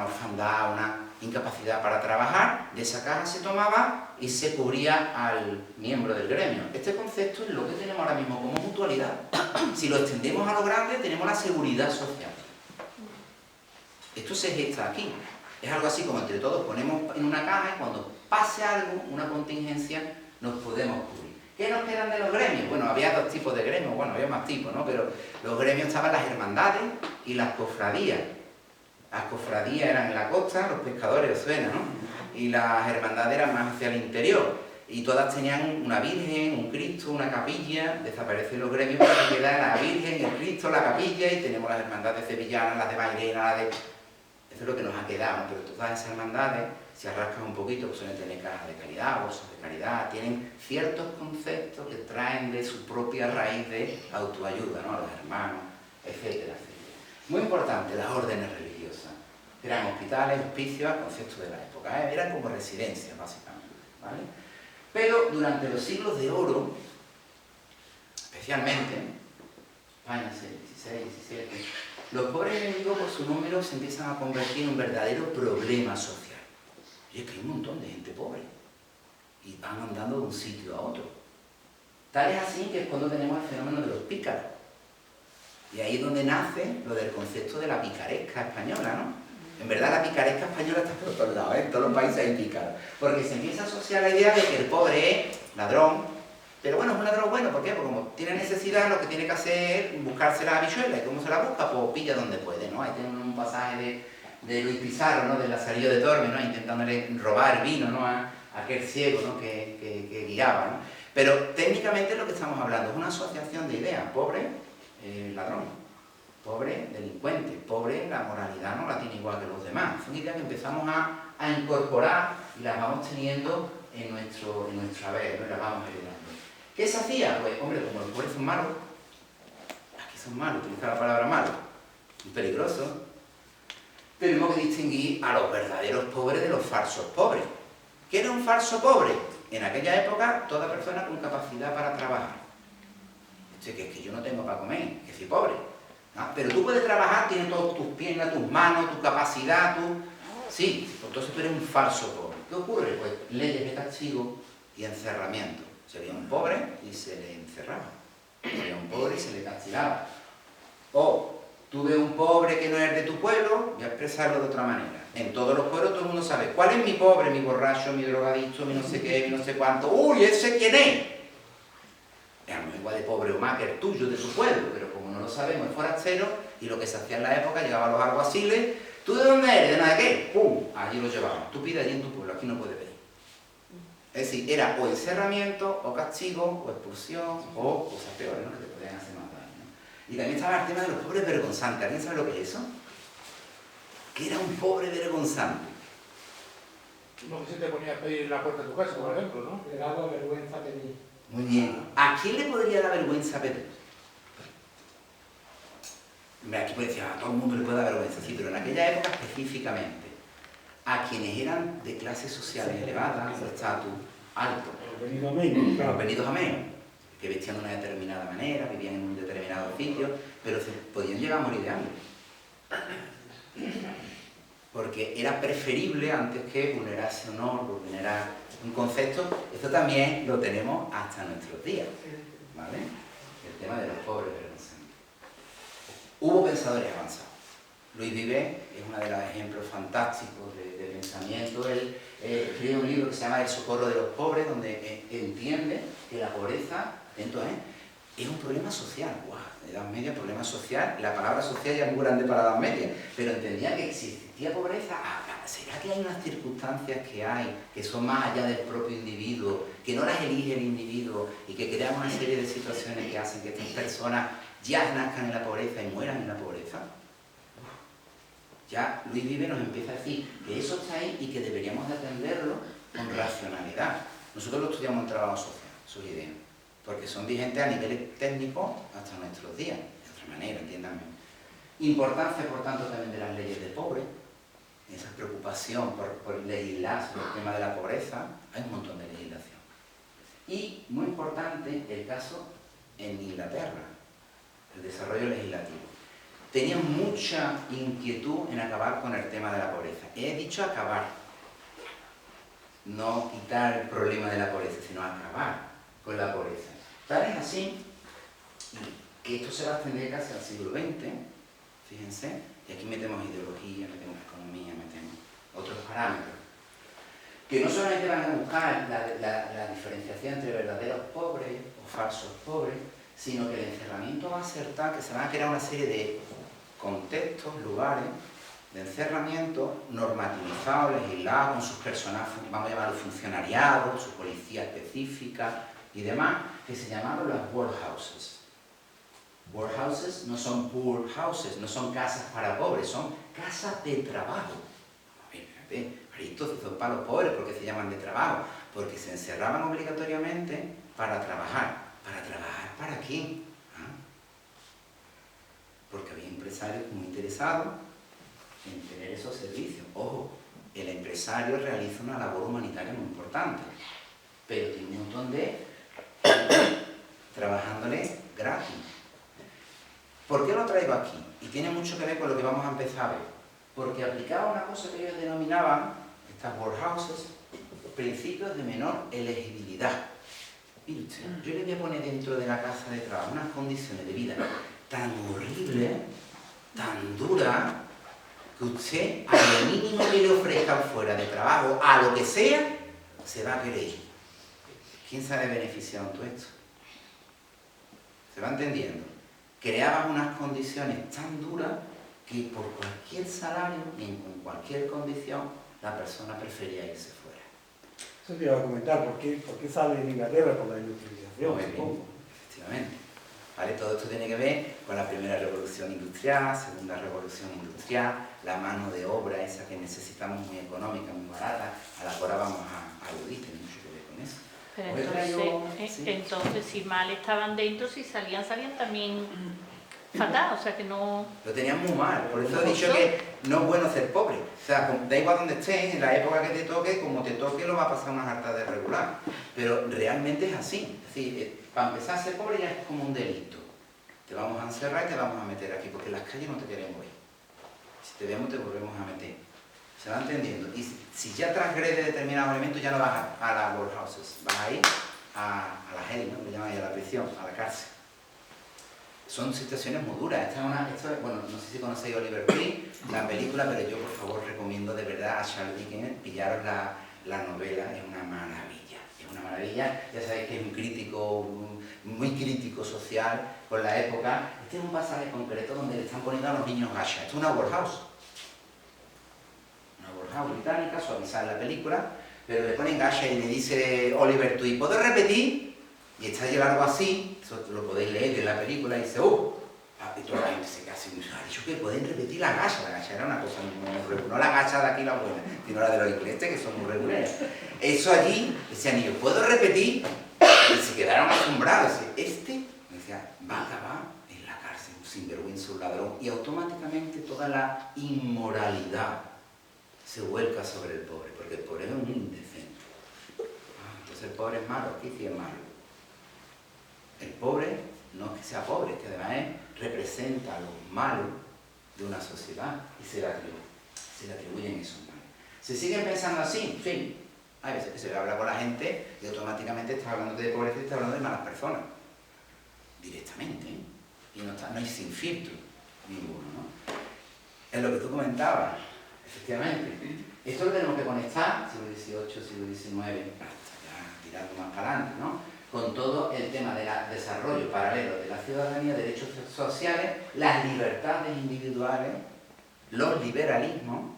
orfandad, una incapacidad para trabajar, de esa caja se tomaba y se cubría al miembro del gremio. Este concepto es lo que tenemos ahora mismo como mutualidad. Si lo extendemos a lo grande, tenemos la seguridad social. Esto se gesta aquí. Es algo así como entre todos ponemos en una caja y cuando pase algo, una contingencia, nos podemos cubrir. ¿Qué nos quedan de los gremios? Bueno, había dos tipos de gremios, bueno, había más tipos, ¿no? Pero los gremios estaban las hermandades y las cofradías. Las cofradías eran en la costa, los pescadores, os suena, ¿no? Y las hermandades eran más hacia el interior. Y todas tenían una virgen, un Cristo, una capilla. Desaparecen los gremios para que queda la virgen, el Cristo, la capilla, y tenemos las hermandades sevillanas, las de Mairena, las de... Eso es lo que nos ha quedado, ¿no? Pero todas esas hermandades, si arrascan un poquito, pues suelen tener cajas de caridad, bolsas de caridad, tienen ciertos conceptos que traen de su propia raíz de autoayuda, ¿no? A los hermanos, etcétera, etcétera. Muy importante, las órdenes religiosas. Eran hospitales, hospicios, conceptos de la época, ¿eh? Eran como residencias, básicamente, ¿vale? Pero durante los siglos de oro, especialmente, España, XVI, XVII, los pobres enemigos por su número se empiezan a convertir en un verdadero problema social. Y es que hay un montón de gente pobre y van andando de un sitio a otro. Tal es así que es cuando tenemos el fenómeno de los pícaros. Y ahí es donde nace lo del concepto de la picaresca española, ¿no? En verdad la picaresca española está por todos lados, ¿eh? En todos los países hay pícaros. Porque se empieza a asociar la idea de que el pobre es ladrón. Pero bueno, es un ladrón bueno, ¿por qué? Porque como tiene necesidad, lo que tiene que hacer es buscarse la habichuela. ¿Y cómo se la busca? Pues pilla donde puede, ¿no? Ahí tenemos un pasaje de Luis Pizarro, ¿no? Del Lazarillo de Tormes, ¿no? Intentándole robar vino, ¿no? A aquel ciego, ¿no? Que guiaba, ¿no? Pero técnicamente lo que estamos hablando es una asociación de ideas. Pobre, ladrón. Pobre, delincuente. Pobre, la moralidad no la tiene igual que los demás. Son ideas que empezamos a incorporar y las vamos teniendo en nuestro haber, ¿no? Y las vamos heredando. ¿Qué se hacía? Pues, hombre, como los pobres son malos, aquí son malos, utiliza la palabra malo, muy peligroso, tenemos que distinguir a los verdaderos pobres de los falsos pobres. ¿Qué era un falso pobre? En aquella época, toda persona con capacidad para trabajar. Que es que yo no tengo para comer, que soy pobre. ¿No? Pero tú puedes trabajar, tienes todas tus piernas, tus manos, tu capacidad, Sí, entonces tú eres un falso pobre. ¿Qué ocurre? Pues leyes de castigo y encerramiento. Se veía un pobre y se le encerraba. Se veía un pobre y se le castigaba. O tú ves un pobre que no es de tu pueblo, voy a expresarlo de otra manera. En todos los pueblos todo el mundo sabe cuál es mi pobre, mi borracho, mi drogadicto, mi no sé qué, mi no sé cuánto. ¡Uy, ese quién es! Es algo igual de pobre o más que el tuyo, de tu pueblo, pero como no lo sabemos, es forastero, y lo que se hacía en la época, llegaban los alguaciles. ¿Tú de dónde eres? ¿De nada de qué? ¡Pum! Allí lo llevaban. Tú pides allí en tu pueblo, aquí no puedes venir. Es decir, era o encerramiento, o castigo, o expulsión, o cosas peores, ¿no? Que te podían hacer más daño, ¿no? Y también estaba el tema de los pobres vergonzantes. ¿Alguien sabe lo que es eso? ¿Qué era un pobre vergonzante? No que se te ponía a pedir en la puerta de tu casa, por ejemplo, ¿no? Le daba vergüenza pedir. Muy bien. ¿A quién le podría dar vergüenza pedir? Aquí puede decir, a todo el mundo le puede dar vergüenza, sí, pero en aquella época específicamente, a quienes eran de clases sociales elevadas, de estatus alto, Los venidos a menos, claro. los venidos a menos, que vestían de una determinada manera, vivían en un determinado oficio, pero se podían llegar a morir de hambre. Porque era preferible antes que vulnerar ese honor, vulnerar un concepto. Esto también lo tenemos hasta nuestros días, ¿vale? El tema de los pobres vergonzantes. Hubo pensadores avanzados. Luis Vives es uno de los ejemplos fantásticos de pensamiento. Él escribe un libro que se llama El socorro de los pobres, donde entiende que la pobreza, atento, es un problema social. ¡Guau! Edad Media, problema social. La palabra social ya es muy grande para la Edad Media, pero entendía que si existía pobreza, ¿será que hay unas circunstancias que son más allá del propio individuo, que no las elige el individuo y que crean una serie de situaciones que hacen que estas personas ya nazcan en la pobreza y mueran en la pobreza? Ya Luis Vives nos empieza a decir que eso está ahí y que deberíamos de atenderlo con racionalidad. Nosotros lo estudiamos en trabajo social, sus ideas, porque son vigentes a nivel técnico hasta nuestros días, de otra manera, entiéndanme. Importancia, por tanto, también de las leyes de pobre, esa preocupación por legislar sobre el tema de la pobreza, hay un montón de legislación. Y, muy importante, el caso en Inglaterra, el desarrollo legislativo. Tenían mucha inquietud en acabar con el tema de la pobreza. He dicho acabar, no quitar el problema de la pobreza, sino acabar con la pobreza. Tal es así que esto se va a extender casi al siglo XX, fíjense, y aquí metemos ideología, metemos economía, metemos otros parámetros, que no solamente van a buscar la diferenciación entre verdaderos pobres o falsos pobres, sino que el encerramiento va a ser tal que se van a crear una serie de contextos, lugares de encerramiento normativizados, legislados, con sus personas, vamos a llamarlo funcionariados, su policía específica y demás, que se llamaron las workhouses. Workhouses no son poor houses, no son casas para pobres, son casas de trabajo. Fíjate, estos son para los pobres, porque se llaman de trabajo, porque se encerraban obligatoriamente para trabajar. ¿Para trabajar para quién? Porque había empresarios muy interesados en tener esos servicios. Ojo, el empresario realiza una labor humanitaria muy importante, pero tiene un montón de trabajándole gratis. ¿Por qué lo traigo aquí? Y tiene mucho que ver con lo que vamos a empezar a ver. Porque aplicaba una cosa que ellos denominaban, estas workhouses, principios de menor elegibilidad. Mire usted, yo le voy a poner dentro de la casa de trabajo unas condiciones de vida tan horribles, tan duras, que usted, a lo mínimo que le ofrezcan fuera de trabajo, a lo que sea, se va a querer ir. ¿Quién sale beneficiado en todo esto? ¿Se va entendiendo? Creaban unas condiciones tan duras que por cualquier salario y en cualquier condición, la persona prefería irse fuera. Eso te iba a comentar, ¿por qué sale en Inglaterra? Por la industrialización, supongo. Efectivamente. ¿Vale? Todo esto tiene que ver con la primera revolución industrial, segunda revolución industrial, la mano de obra esa que necesitamos muy económica, muy barata, a la que ahora vamos a aludir, tiene mucho que ver con eso. Pero entonces, si mal estaban dentro, si salían también fatal, o sea que no... Lo tenían muy mal, por eso he dicho que no es bueno ser pobre. O sea, da igual donde estés, en la época que te toque, como te toque, lo va a pasar una harta de regular. Pero realmente es así. Es decir, para empezar a ser pobre ya es como un delito. Te vamos a encerrar y te vamos a meter aquí, porque en las calles no te queremos ir. Si te vemos, te volvemos a meter. ¿Se va entendiendo? Y si ya transgrede determinados elementos, ya no vas a las workhouses, vas a ir a la hell, ¿no? Le llaman ahí a la prisión, a la cárcel. Son situaciones muy duras. Bueno, no sé si conocéis Oliver Twist, la película, pero yo por favor recomiendo de verdad a Charles Dickens, pillaros la novela, es una maravilla. Es una maravilla, ya sabéis que es un crítico, muy crítico social con la época. Este es un pasaje concreto donde le están poniendo a los niños gachas. Esto es una workhouse. Una workhouse británica, suavizar la película, pero le ponen gachas y le dice Oliver Twist, ¿puedo repetir? Y está ahí algo así, eso lo podéis leer en la película, y dice, y toda la gente se queda así, ha dicho que pueden repetir la gacha era una cosa muy regular, no la gacha de aquí la buena, sino la de los ingleses que son muy regulares. Eso allí, decían ellos, ¿puedo repetir? Y se quedaron asombrados, me decía, va a acabar en la cárcel, un sinvergüenza, un ladrón, y automáticamente toda la inmoralidad se vuelca sobre el pobre, porque el pobre es un indecente. Entonces el pobre es malo, ¿qué sí es malo? El pobre no es que sea pobre, es que además representa los malos de una sociedad y se le atribuyen esos males. ¿Se siguen pensando así? Sí. Hay veces que se habla con la gente y automáticamente está hablando de pobreza y está hablando de malas personas. Directamente, ¿eh? Y no hay sin filtro ninguno, ¿no? Es lo que tú comentabas, efectivamente. Esto lo tenemos que conectar, siglo XVIII, siglo XIX, hasta ya tirando más para adelante, ¿no? Con todo el tema del desarrollo paralelo de la ciudadanía, derechos sociales, las libertades individuales, los liberalismos,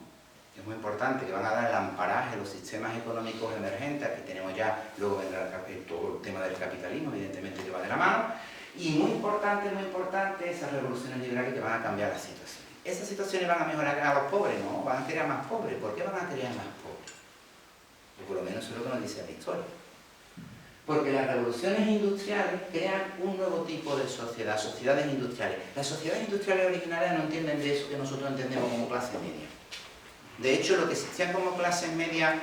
que es muy importante, que van a dar el amparaje a los sistemas económicos emergentes. Aquí tenemos ya, luego vendrá todo el tema del capitalismo, evidentemente que va de la mano, y muy importante, esas revoluciones liberales que van a cambiar la situación. ¿Esas situaciones van a mejorar a los pobres? No, van a crear más pobres. ¿Por qué van a crear más pobres? O por lo menos eso es lo que nos dice la historia. Porque las revoluciones industriales crean un nuevo tipo de sociedad, sociedades industriales. Las sociedades industriales originales no entienden de eso que nosotros entendemos como clase media. De hecho, lo que existían como clases medias,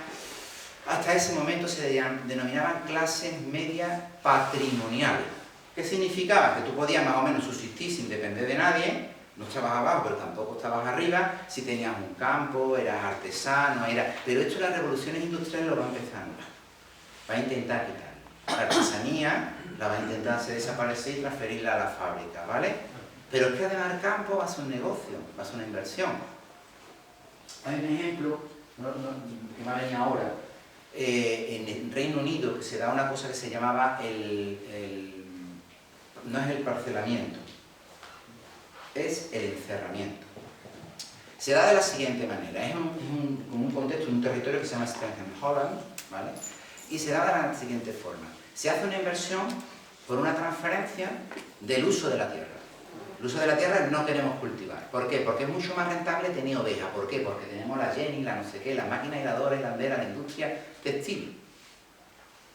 hasta ese momento se denominaban clases medias patrimoniales. ¿Qué significaba? Que tú podías más o menos subsistir sin depender de nadie, no estabas abajo, pero tampoco estabas arriba, si tenías un campo, eras artesano, Pero esto las revoluciones industriales lo va a empezar a anular. Va a intentar quitar. La artesanía la va a intentar hacer desaparecer y transferirla a la fábrica, ¿vale? Pero es que además el campo va a ser un negocio, va a ser una inversión. Hay un ejemplo que me ha venido ahora, en el Reino Unido, que se da una cosa que se llamaba no es el parcelamiento, es el encerramiento. Se da de la siguiente manera, es un contexto, un territorio que se llama Stenham Holland, ¿vale? Y se da de la siguiente forma. Se hace una inversión por una transferencia del uso de la tierra. El uso de la tierra no queremos cultivar. ¿Por qué? Porque es mucho más rentable tener ovejas. ¿Por qué? Porque tenemos la Jenny, la no sé qué, la máquina hiladora, hilandera, la industria textil.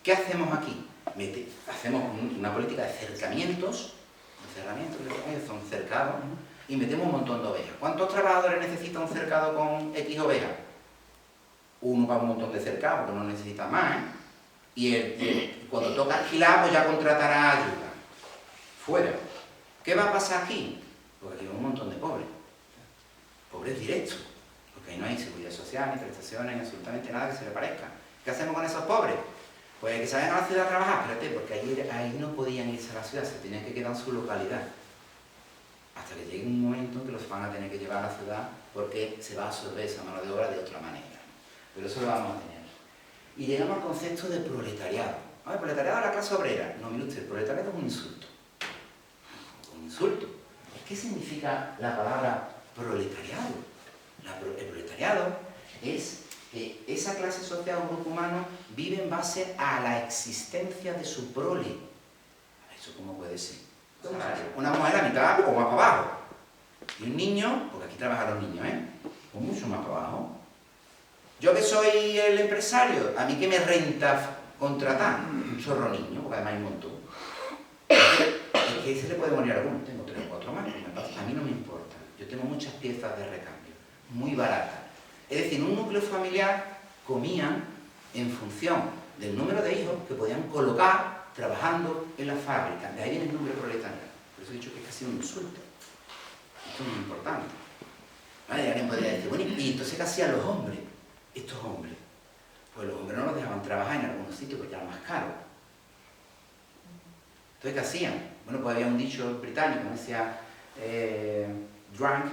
¿Qué hacemos aquí? Hacemos una política de cercamientos, son cercados, y metemos un montón de ovejas. ¿Cuántos trabajadores necesita un cercado con X ovejas? Uno para un montón de cercados, porque no necesita más, ¿eh? Y cuando toca alquilar, pues ya contratará ayuda. Fuera. ¿Qué va a pasar aquí? Porque aquí hay un montón de pobres. Pobres directos. Porque ahí no hay seguridad social, ni prestaciones, ni absolutamente nada que se le parezca. ¿Qué hacemos con esos pobres? Pues que se vayan a la ciudad a trabajar. Espérate, porque ahí no podían irse a la ciudad, se tenían que quedar en su localidad. Hasta que llegue un momento en que los van a tener que llevar a la ciudad porque se va a absorber esa mano de obra de otra manera. Pero eso lo vamos a tener. Y llegamos al concepto de proletariado. ¿El proletariado de la clase obrera? No, mire usted, el proletariado es un insulto. Un insulto. ¿Qué significa la palabra proletariado? El proletariado es que esa clase social o grupo humano vive en base a la existencia de su prole. ¿Eso cómo puede ser? Una mujer a la mitad o más para abajo. Y un niño, porque aquí trabajan los niños, o mucho más para abajo. Yo que soy el empresario, ¿a mí qué me renta contratar? Un chorro niño, porque además hay un montón. Es que se le puede morir a alguno, tengo 3 o 4 más, a mí no me importa. Yo tengo muchas piezas de recambio, muy baratas. Es decir, en un núcleo familiar comían en función del número de hijos que podían colocar trabajando en la fábrica. De ahí viene el número proletario. Por eso he dicho que es casi un insulto. Esto es muy importante. ¿Vale? Y alguien podría decir, bueno, ¿y entonces qué hacían los hombres? Estos hombres. Pues los hombres no los dejaban trabajar en algunos sitios porque era más caro. Entonces, ¿qué hacían? Bueno, pues había un dicho británico que decía drunk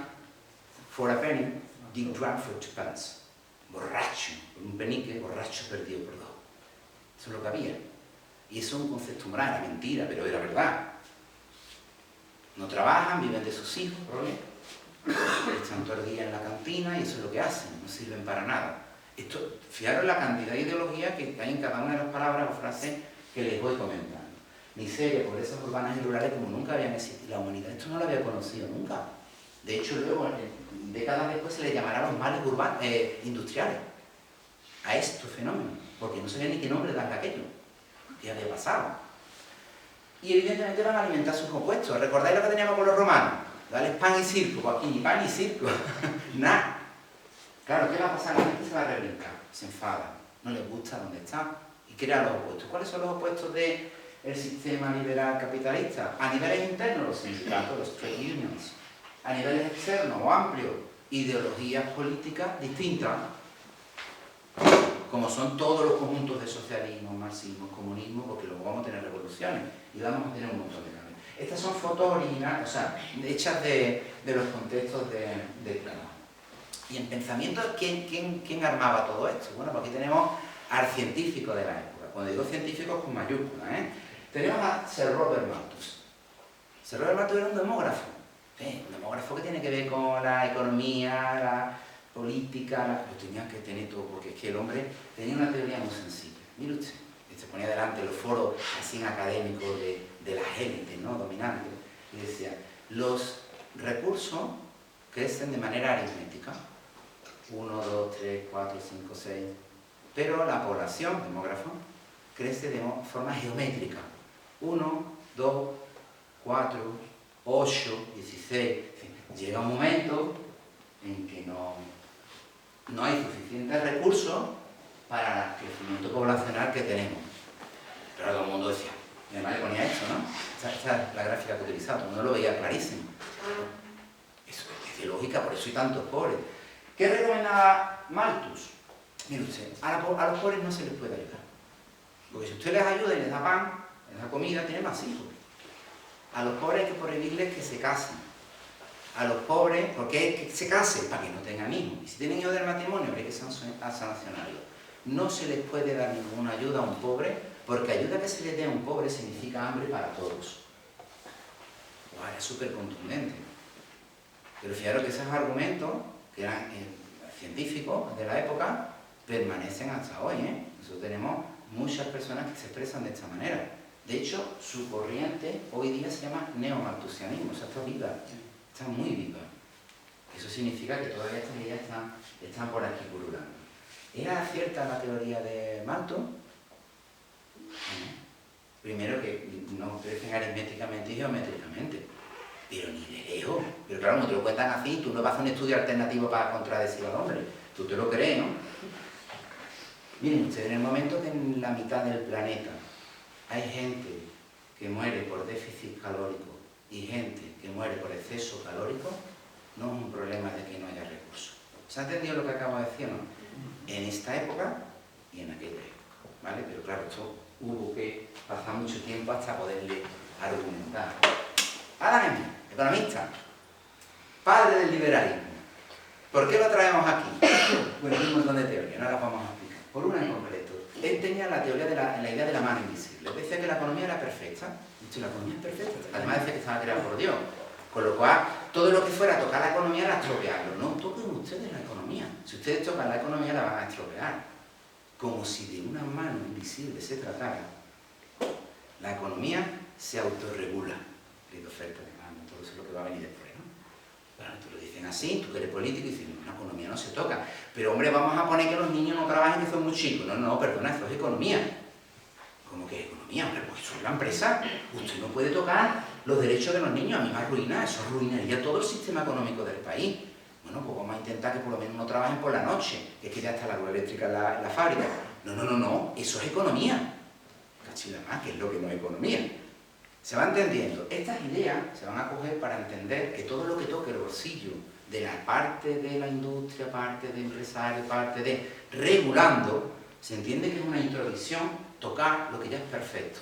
for a penny, deep drunk for 2 pence. Borracho, por un penique, borracho perdido por 2. Eso es lo que había. Y eso es un concepto moral, era mentira, pero era verdad. No trabajan, viven de sus hijos, están todo el día en la cantina y eso es lo que hacen, no sirven para nada. Fijaros la cantidad de ideología que hay en cada una de las palabras o frases que les voy comentando. miseria, pobrezas urbanas y rurales como nunca habían existido. La humanidad esto no lo había conocido nunca. De hecho, luego, décadas después, se le llamará los males industriales a estos fenómenos, porque no sabían ni qué nombre darle a aquello, qué había pasado. Y evidentemente van a alimentar sus opuestos. ¿Recordáis lo que teníamos con los romanos? Darles pan y circo, pues aquí ni pan ni circo, nada. Claro, ¿qué va a pasar? La gente se va a rebrincar, se enfada, no les gusta donde está y crea los opuestos. ¿Cuáles son los opuestos del sistema liberal capitalista? A niveles internos, los sindicatos, los trade unions. A niveles externos o amplios, ideologías políticas distintas, como son todos los conjuntos de socialismo, marxismo, comunismo, porque luego vamos a tener revoluciones y vamos a tener un montón de cambios. Estas son fotos originales, o sea, hechas de los contextos de plano. Y en pensamiento, ¿quién armaba todo esto? Bueno, pues aquí tenemos al científico de la época. Cuando digo científico con mayúsculas, tenemos a Sir Robert Malthus. Sir Robert Malthus era un demógrafo. Un demógrafo que tiene que ver con la economía, la política, lo tenía que tener todo, porque es que el hombre tenía una teoría muy sencilla. Mire usted, se ponía delante los foros así académicos de las élites, ¿no?, dominantes, y decía, los recursos crecen de manera aritmética, 1, 2, 3, 4, 5, 6, pero la población, demógrafo, crece de forma geométrica, 1, 2, 4, 8, 16, llega un momento en que no hay suficientes recursos para el crecimiento poblacional que tenemos. Pero todo el mundo decía, mi madre ponía esto, ¿no? Esta es la gráfica que he utilizado, uno lo veía clarísimo. Eso es de lógica, por eso hay tantos pobres. ¿Qué recomendaba Malthus? Mire usted, a los pobres no se les puede ayudar. Porque si usted les ayuda y les da pan, les da comida, tienen más hijos. A los pobres hay que prohibirles que se casen. A los pobres, ¿por qué que se casen? Para que no tengan hijos. Y si tienen hijos del matrimonio, hay que sancionarlos. No se les puede dar ninguna ayuda a un pobre, porque ayuda que se les dé a un pobre significa hambre para todos. Wow, era súper contundente. Pero fijaros que esos argumentos, que eran científicos de la época, permanecen hasta hoy. Nosotros tenemos muchas personas que se expresan de esta manera. De hecho, su corriente hoy día se llama neomalthusianismo, o sea, está viva, está muy viva. Eso significa que todavía estas ideas están por aquí pululando. ¿Era cierta la teoría de Malthus? Primero que no crecen aritméticamente y geométricamente, pero ni de lejos. Pero claro, no te lo cuentan así, tú no vas a hacer un estudio alternativo para contradecir al hombre, tú te lo crees, ¿no? Miren ustedes, en el momento que en la mitad del planeta hay gente que muere por déficit calórico y gente que muere por exceso calórico, no es un problema de que no haya recursos. ¿Se ha entendido lo que acabo de decir, no? En esta época y en aquella época, ¿vale? Pero claro, esto hubo que pasar mucho tiempo hasta poderle argumentar. Adam Smith, economista, padre del liberalismo. ¿Por qué lo traemos aquí? Bueno, hay un montón de teorías, no las vamos a explicar. Por una en concreto. Él tenía la teoría la idea de la mano invisible. Él decía que la economía era perfecta. Dicho, la economía es perfecta. Además decía que estaba creada por Dios. Con lo cual, todo lo que fuera a tocar la economía era estropearlo. No toquen ustedes la economía. Si ustedes tocan la economía, la van a estropear. Como si de una mano invisible se tratara. La economía se autorregula. Ley de oferta, demanda, todo eso es lo que va a venir después, ¿no? Bueno, tú lo dicen así, tú que eres político y dices, no, la economía no se toca. Pero hombre, vamos a poner que los niños no trabajen, que son muy chicos. No, perdona, eso es economía. ¿Cómo que es economía? Hombre, pues eso es la empresa. Usted no puede tocar los derechos de los niños. A mí me arruina, eso arruinaría todo el sistema económico del país. Bueno, pues vamos a intentar que por lo menos no trabajen por la noche, que es que ya está la luz eléctrica en la fábrica. No, eso es economía. Cachila más, que es lo que no es economía. ¿Se va entendiendo? Estas ideas se van a coger para entender que todo lo que toque el bolsillo de la parte de la industria, parte de empresarios, parte de regulando, se entiende que es una introducción, tocar lo que ya es perfecto.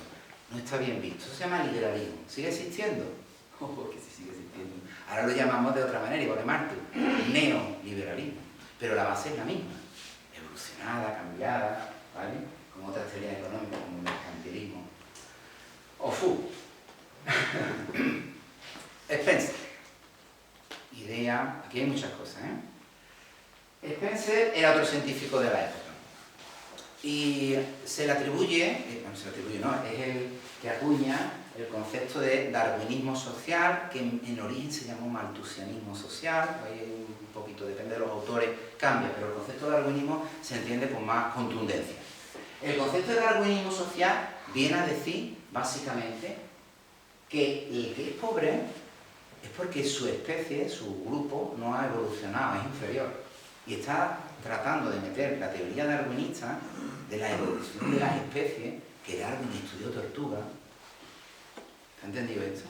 No está bien visto. Eso se llama liberalismo. ¿Sigue existiendo? Porque sí sigue existiendo. Ahora lo llamamos de otra manera, igual que Marx, neoliberalismo. Pero la base es la misma. Evolucionada, cambiada, ¿vale? Como otras teorías económicas, como el mercantilismo. O Fu. Spencer. Idea, aquí hay muchas cosas, Spencer era otro científico de la época. Y se le atribuye, no, es el que acuña el concepto de darwinismo social, que en origen se llamó malthusianismo social, ahí un poquito, depende de los autores, cambia, pero el concepto de darwinismo se entiende con más contundencia. El concepto de darwinismo social viene a decir, básicamente, que el que es pobre es porque su especie, su grupo, no ha evolucionado, es inferior. Y está tratando de meter la teoría darwinista de la evolución de las especies, que Darwin estudió tortuga. ¿Te ha entendido esto?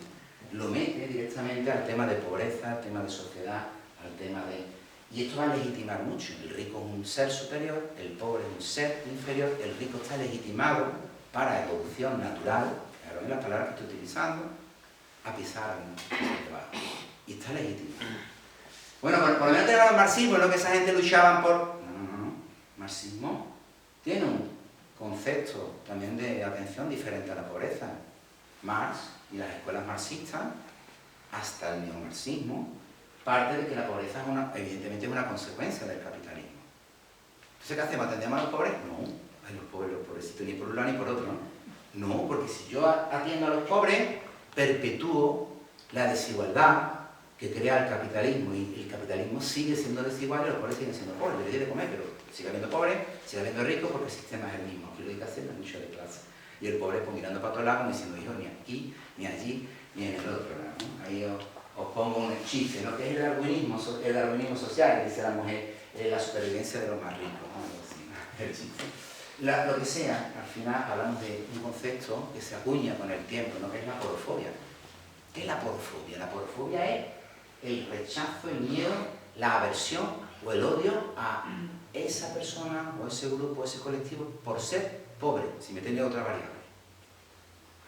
Lo mete directamente al tema de pobreza, al tema de sociedad, al tema de... Y esto va a legitimar mucho. El rico es un ser superior, el pobre es un ser inferior, el rico está legitimado para evolución natural, claro, en las palabras que estoy utilizando, a pisar debajo. Y está legitimado. Bueno, por lo menos tenemos el marxismo, ¿no? Que esa gente luchaban por... No. Marxismo tiene un concepto también de atención diferente a la pobreza. Marx y las escuelas marxistas, hasta el neomarxismo, parte de que la pobreza es evidentemente es una consecuencia del capitalismo. Entonces, ¿qué hacemos? ¿Atendemos a los pobres? No. Ay, los pobrecitos, ni por un lado ni por otro, ¿no? No, porque si yo atiendo a los pobres, perpetúo la desigualdad que crea el capitalismo, y el capitalismo sigue siendo desigual y los pobres siguen siendo pobres. Debería de comer, pero sigue habiendo pobres, sigue habiendo ricos, porque el sistema es el mismo. Aquí lo que hay que hacer es una lucha de clase. Y el pobre pues mirando para todos lados, como diciendo, hijo, ni aquí, ni allí, ni en el otro lado, ¿no? Ahí os pongo un chiste, ¿no? Que es el darwinismo social, que dice la mujer, la supervivencia de los más ricos, ¿no? Algo así, ¿no? El chiste. Lo que sea, al final hablamos de un concepto que se acuña con el tiempo, ¿no? Que es la porofobia. ¿Qué es la porofobia? La porofobia es el rechazo, el miedo, la aversión o el odio a esa persona o ese grupo o ese colectivo por ser pobre, si me tiene otra variable.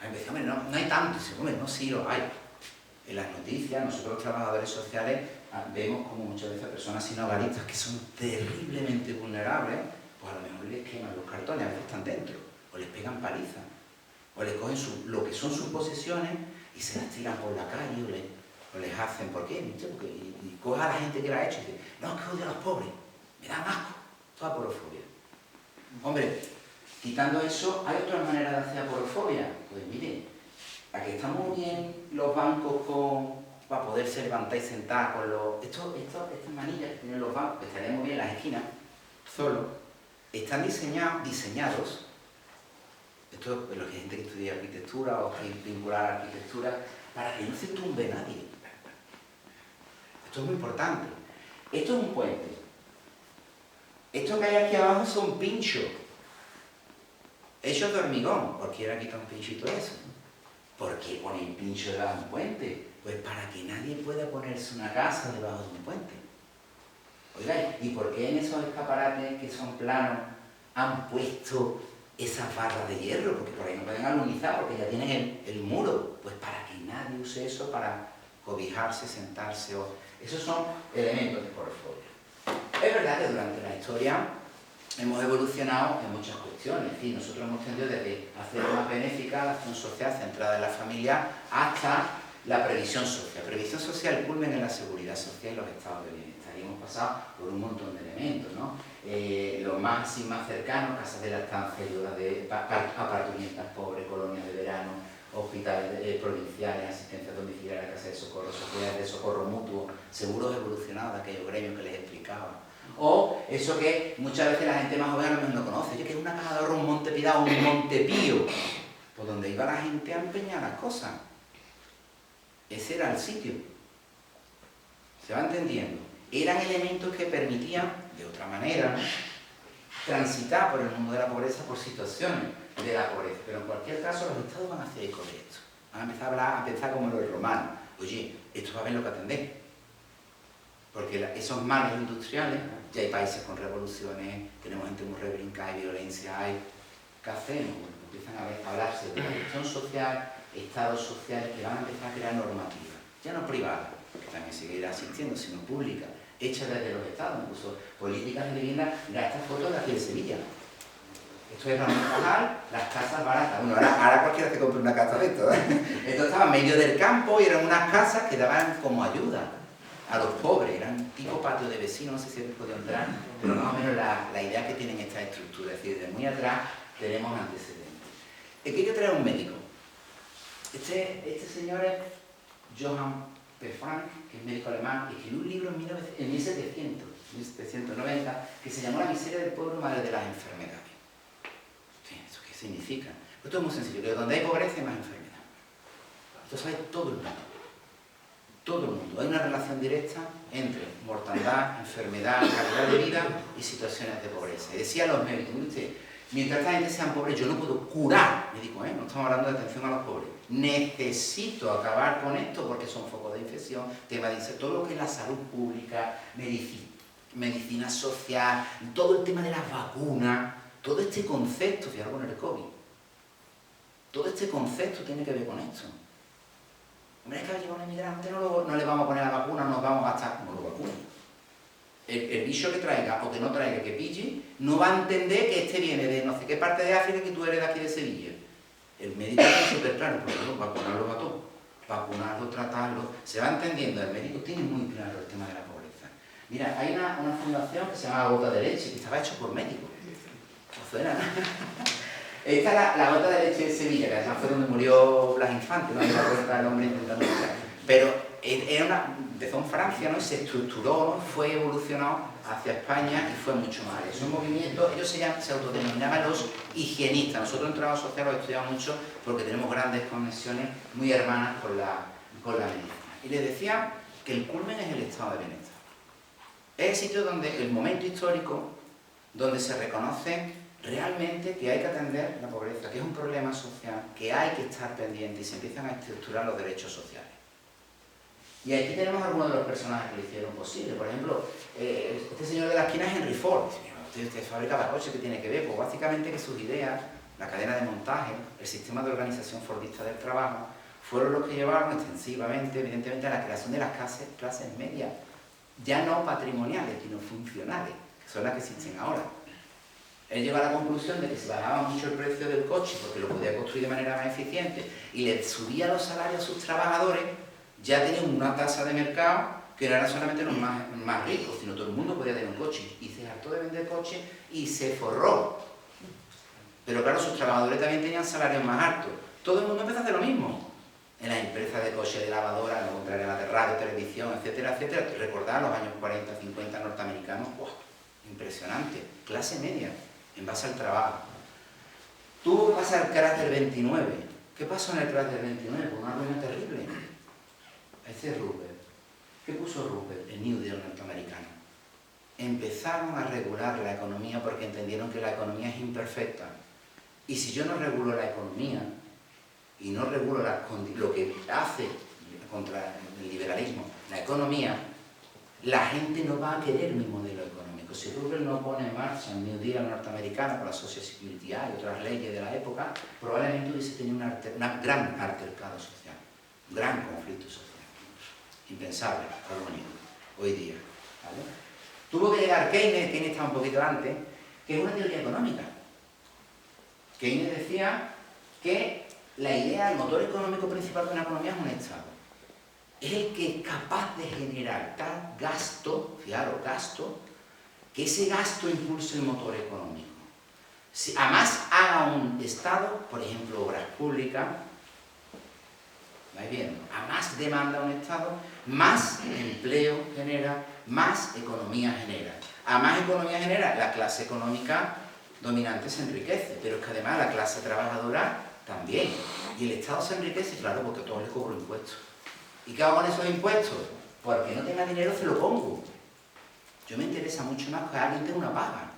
A mí me dice, hombre, no hay tanto, y hombre, no, sí lo hay. En las noticias, nosotros los trabajadores sociales vemos como muchas veces personas sin hogaristas que son terriblemente vulnerables, pues a lo mejor les queman los cartones, a veces están dentro, o les pegan paliza, o les cogen lo que son sus posesiones y se las tiran por la calle, o les hacen, ¿por qué? Porque, y coja a la gente que lo ha hecho y dice, no, es que odio a los pobres, me dan asco, toda porofobia. Hombre, quitando eso, ¿hay otra manera de hacer aporofobia? Pues mire, aquí están muy bien los bancos para poderse levantar y sentar con los... Estas manillas que tienen los bancos, que estarían muy bien en las esquinas, solo, están diseñados, esto es lo que hay gente que estudia arquitectura o que vincula a la arquitectura, para que no se tumbe nadie. Esto es muy importante. Esto es un puente. Esto que hay aquí abajo son pinchos. Hechos de hormigón. ¿Por qué ahora quita un pinchito eso? ¿Por qué ponen pincho debajo de un puente? Pues para que nadie pueda ponerse una casa debajo de un puente. Oiga, ¿y por qué en esos escaparates que son planos han puesto esas barras de hierro? Porque por ahí no pueden armonizar, porque ya tienen el muro. Pues para que nadie use eso para cobijarse, sentarse o... Esos son elementos de porofobia. Es verdad que durante la historia hemos evolucionado en muchas cuestiones. Es decir, nosotros hemos tendido desde hacer más benéfica la acción social centrada en la familia hasta la previsión social. Previsión social, el culmen en la seguridad social y los estados de bienestar. Y hemos pasado por un montón de elementos, ¿no? Los más cercanos, casas de lactancia, ayudas de apartamentos pobres, colonias de verano, hospitales provinciales, asistencia domiciliaria, casas de socorro, sociedades de socorro mutuo, seguros evolucionados de aquellos gremios que les explicaba. O eso que muchas veces la gente más joven a lo mejor no conoce, que es una caja de ahorro, un Montepío, un Montepío, por donde iba la gente a empeñar las cosas. Ese era el sitio. ¿Se va entendiendo? Eran elementos que permitían, de otra manera, ¿no?, transitar por el mundo de la pobreza por situaciones de la pobreza. Pero en cualquier caso, los estados van a hacer eco de esto. Van a empezar a pensar como los romanos. Oye, esto va a haber lo que atender. Porque esos males industriales, ya hay países con revoluciones, tenemos gente muy rebrincada, hay violencia, hay... ¿Qué hacemos? Bueno, empiezan a hablarse de la gestión social, estados sociales, que van a empezar a crear normativas. Ya no privadas, que también seguirá existiendo, sino públicas, hechas desde los estados, incluso políticas de vivienda. Mira estas fotos de aquí de Sevilla. Esto es Ramón y Cajal, las casas baratas. Bueno, ahora cualquiera se compra una casa de esto, ¿eh? Esto estaba en medio del campo y eran unas casas que daban como ayuda a los pobres, eran tipo patio de vecinos, no sé si habéis podido entrar, pero más o menos la idea que tienen estas estructuras, es decir, desde muy atrás tenemos antecedentes. Es que hay que traer un médico. Este señor es Johann P. Frank, que es médico alemán, y escribió un libro en 1790, que se llamó La miseria del pueblo, madre de las enfermedades. Sí, ¿eso qué significa? Esto es muy sencillo, que donde hay pobreza hay más enfermedad. Esto sabe todo el mundo. Todo el mundo. Hay una relación directa entre mortandad, enfermedad, calidad de vida y situaciones de pobreza. Y decían los médicos, usted, mientras esta gente sean pobres, yo no puedo curar, médico, no estamos hablando de atención a los pobres. Necesito acabar con esto porque son focos de infección, tema de todo lo que es la salud pública, medicina social, todo el tema de las vacunas, todo este concepto, fijaros con el COVID, todo este concepto tiene que ver con esto. Hombre, es que va a llegar un inmigrante, no le vamos a poner la vacuna, no nos vamos a gastar, no lo vacunen. El bicho que traiga o que no traiga, que pille, no va a entender que este viene de no sé qué parte de África y que tú eres de aquí de Sevilla. El médico es súper claro, porque no, vacunarlo a todos, vacunarlo, tratarlo, se va entendiendo, el médico tiene muy claro el tema de la pobreza. Mira, hay una fundación que se llama La Gota de Leche, que estaba hecho por médicos. ¿Os suena? Esta es la Gota de Leche de Sevilla, que además fue donde murió Blas Infante, no hay la cuenta del hombre intentando buscar. Pero empezó en Francia, ¿no? Y se estructuró, ¿no? Fue evolucionado hacia España y fue mucho más. Es un movimiento, ellos se autodenominaban los higienistas. Nosotros en trabajo social los estudiamos mucho porque tenemos grandes conexiones muy hermanas con la medicina. Y les decía que el culmen es el estado de bienestar. Es el sitio donde, el momento histórico, donde se reconoce realmente que hay que atender la pobreza, que es un problema social, que hay que estar pendiente y se empiezan a estructurar los derechos sociales. Y aquí tenemos algunos de los personajes que lo hicieron posible. Por ejemplo, este señor de la esquina es Henry Ford. Usted fabricaba coches, ¿qué tiene que ver? Pues básicamente que sus ideas, la cadena de montaje, el sistema de organización fordista del trabajo, fueron los que llevaron extensivamente, evidentemente, a la creación de las clases medias, ya no patrimoniales, sino funcionales, que son las que existen ahora. Él llegó a la conclusión de que si bajaba mucho el precio del coche, porque lo podía construir de manera más eficiente, y le subía los salarios a sus trabajadores, ya tenían una tasa de mercado que no eran solamente los más ricos, sino todo el mundo podía tener un coche. Y se hartó de vender coches y se forró. Pero claro, sus trabajadores también tenían salarios más altos. Todo el mundo empezó a hacer lo mismo. En las empresas de coches, de lavadora, en lo contrario, las de radio, televisión, etcétera, etcétera. Recordad los años 40, 50 norteamericanos, ¡wow! Impresionante. Clase media, en base al trabajo. Tuvo que pasar el crash del 29. ¿Qué pasó en el crash del 29? Pues una ruina terrible. Ese es Roosevelt. ¿Qué puso Roosevelt? El New Deal norteamericano. Empezaron a regular la economía porque entendieron que la economía es imperfecta. Y si yo no regulo la economía y no regulo lo que hace contra el liberalismo, la economía, la gente no va a querer mi modelo económico. Si Roosevelt no pone en marcha el New Deal norteamericano con la Social Security Act y otras leyes de la época, probablemente hubiese tenido un gran altercado social, un gran conflicto social. Impensable, hoy día. ¿Vale? Tuvo que llegar Keynes estaba un poquito antes, que es una teoría económica. Keynes decía que la idea, el motor económico principal de una economía es un Estado. Es el que es capaz de generar tal gasto, fijaros, gasto, que ese gasto impulse el motor económico. Si a más haga un Estado, por ejemplo, obras públicas, ¿vais viendo? A más demanda un Estado, más empleo genera, más economía genera. A más economía genera, la clase económica dominante se enriquece, pero es que además la clase trabajadora también. Y el Estado se enriquece, claro, porque a todos les cobro impuestos. ¿Y qué hago con esos impuestos? Porque no tenga dinero, se lo pongo. Yo me interesa mucho más que alguien tenga una paga.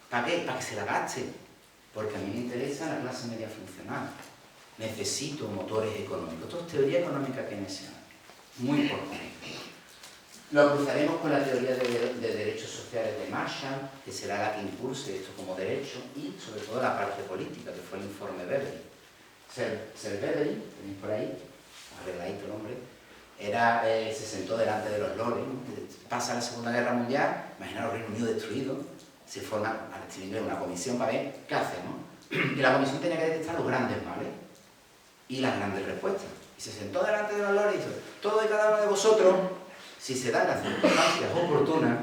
¿Para qué? Para que se la gaste. Porque a mí me interesa la clase media funcional. Necesito motores económicos. Esto es teoría económica keynesiana. Muy importante. Lo cruzaremos con la teoría de derechos sociales de Marshall, que será la que impulse esto como derecho, y sobre todo la parte política, que fue el informe Beverly. Sir Beverly, tenéis por ahí, arregladito el hombre, se sentó delante de los lords, pasa la Segunda Guerra Mundial, imaginaos Reino Unido destruido, se forma al estilo inglés una comisión para ver qué hace, ¿no? Y la comisión tenía que detectar los grandes males y las grandes respuestas. Y se sentó delante de los lords y dijo, todo y cada uno de vosotros, si se dan las circunstancias oportunas,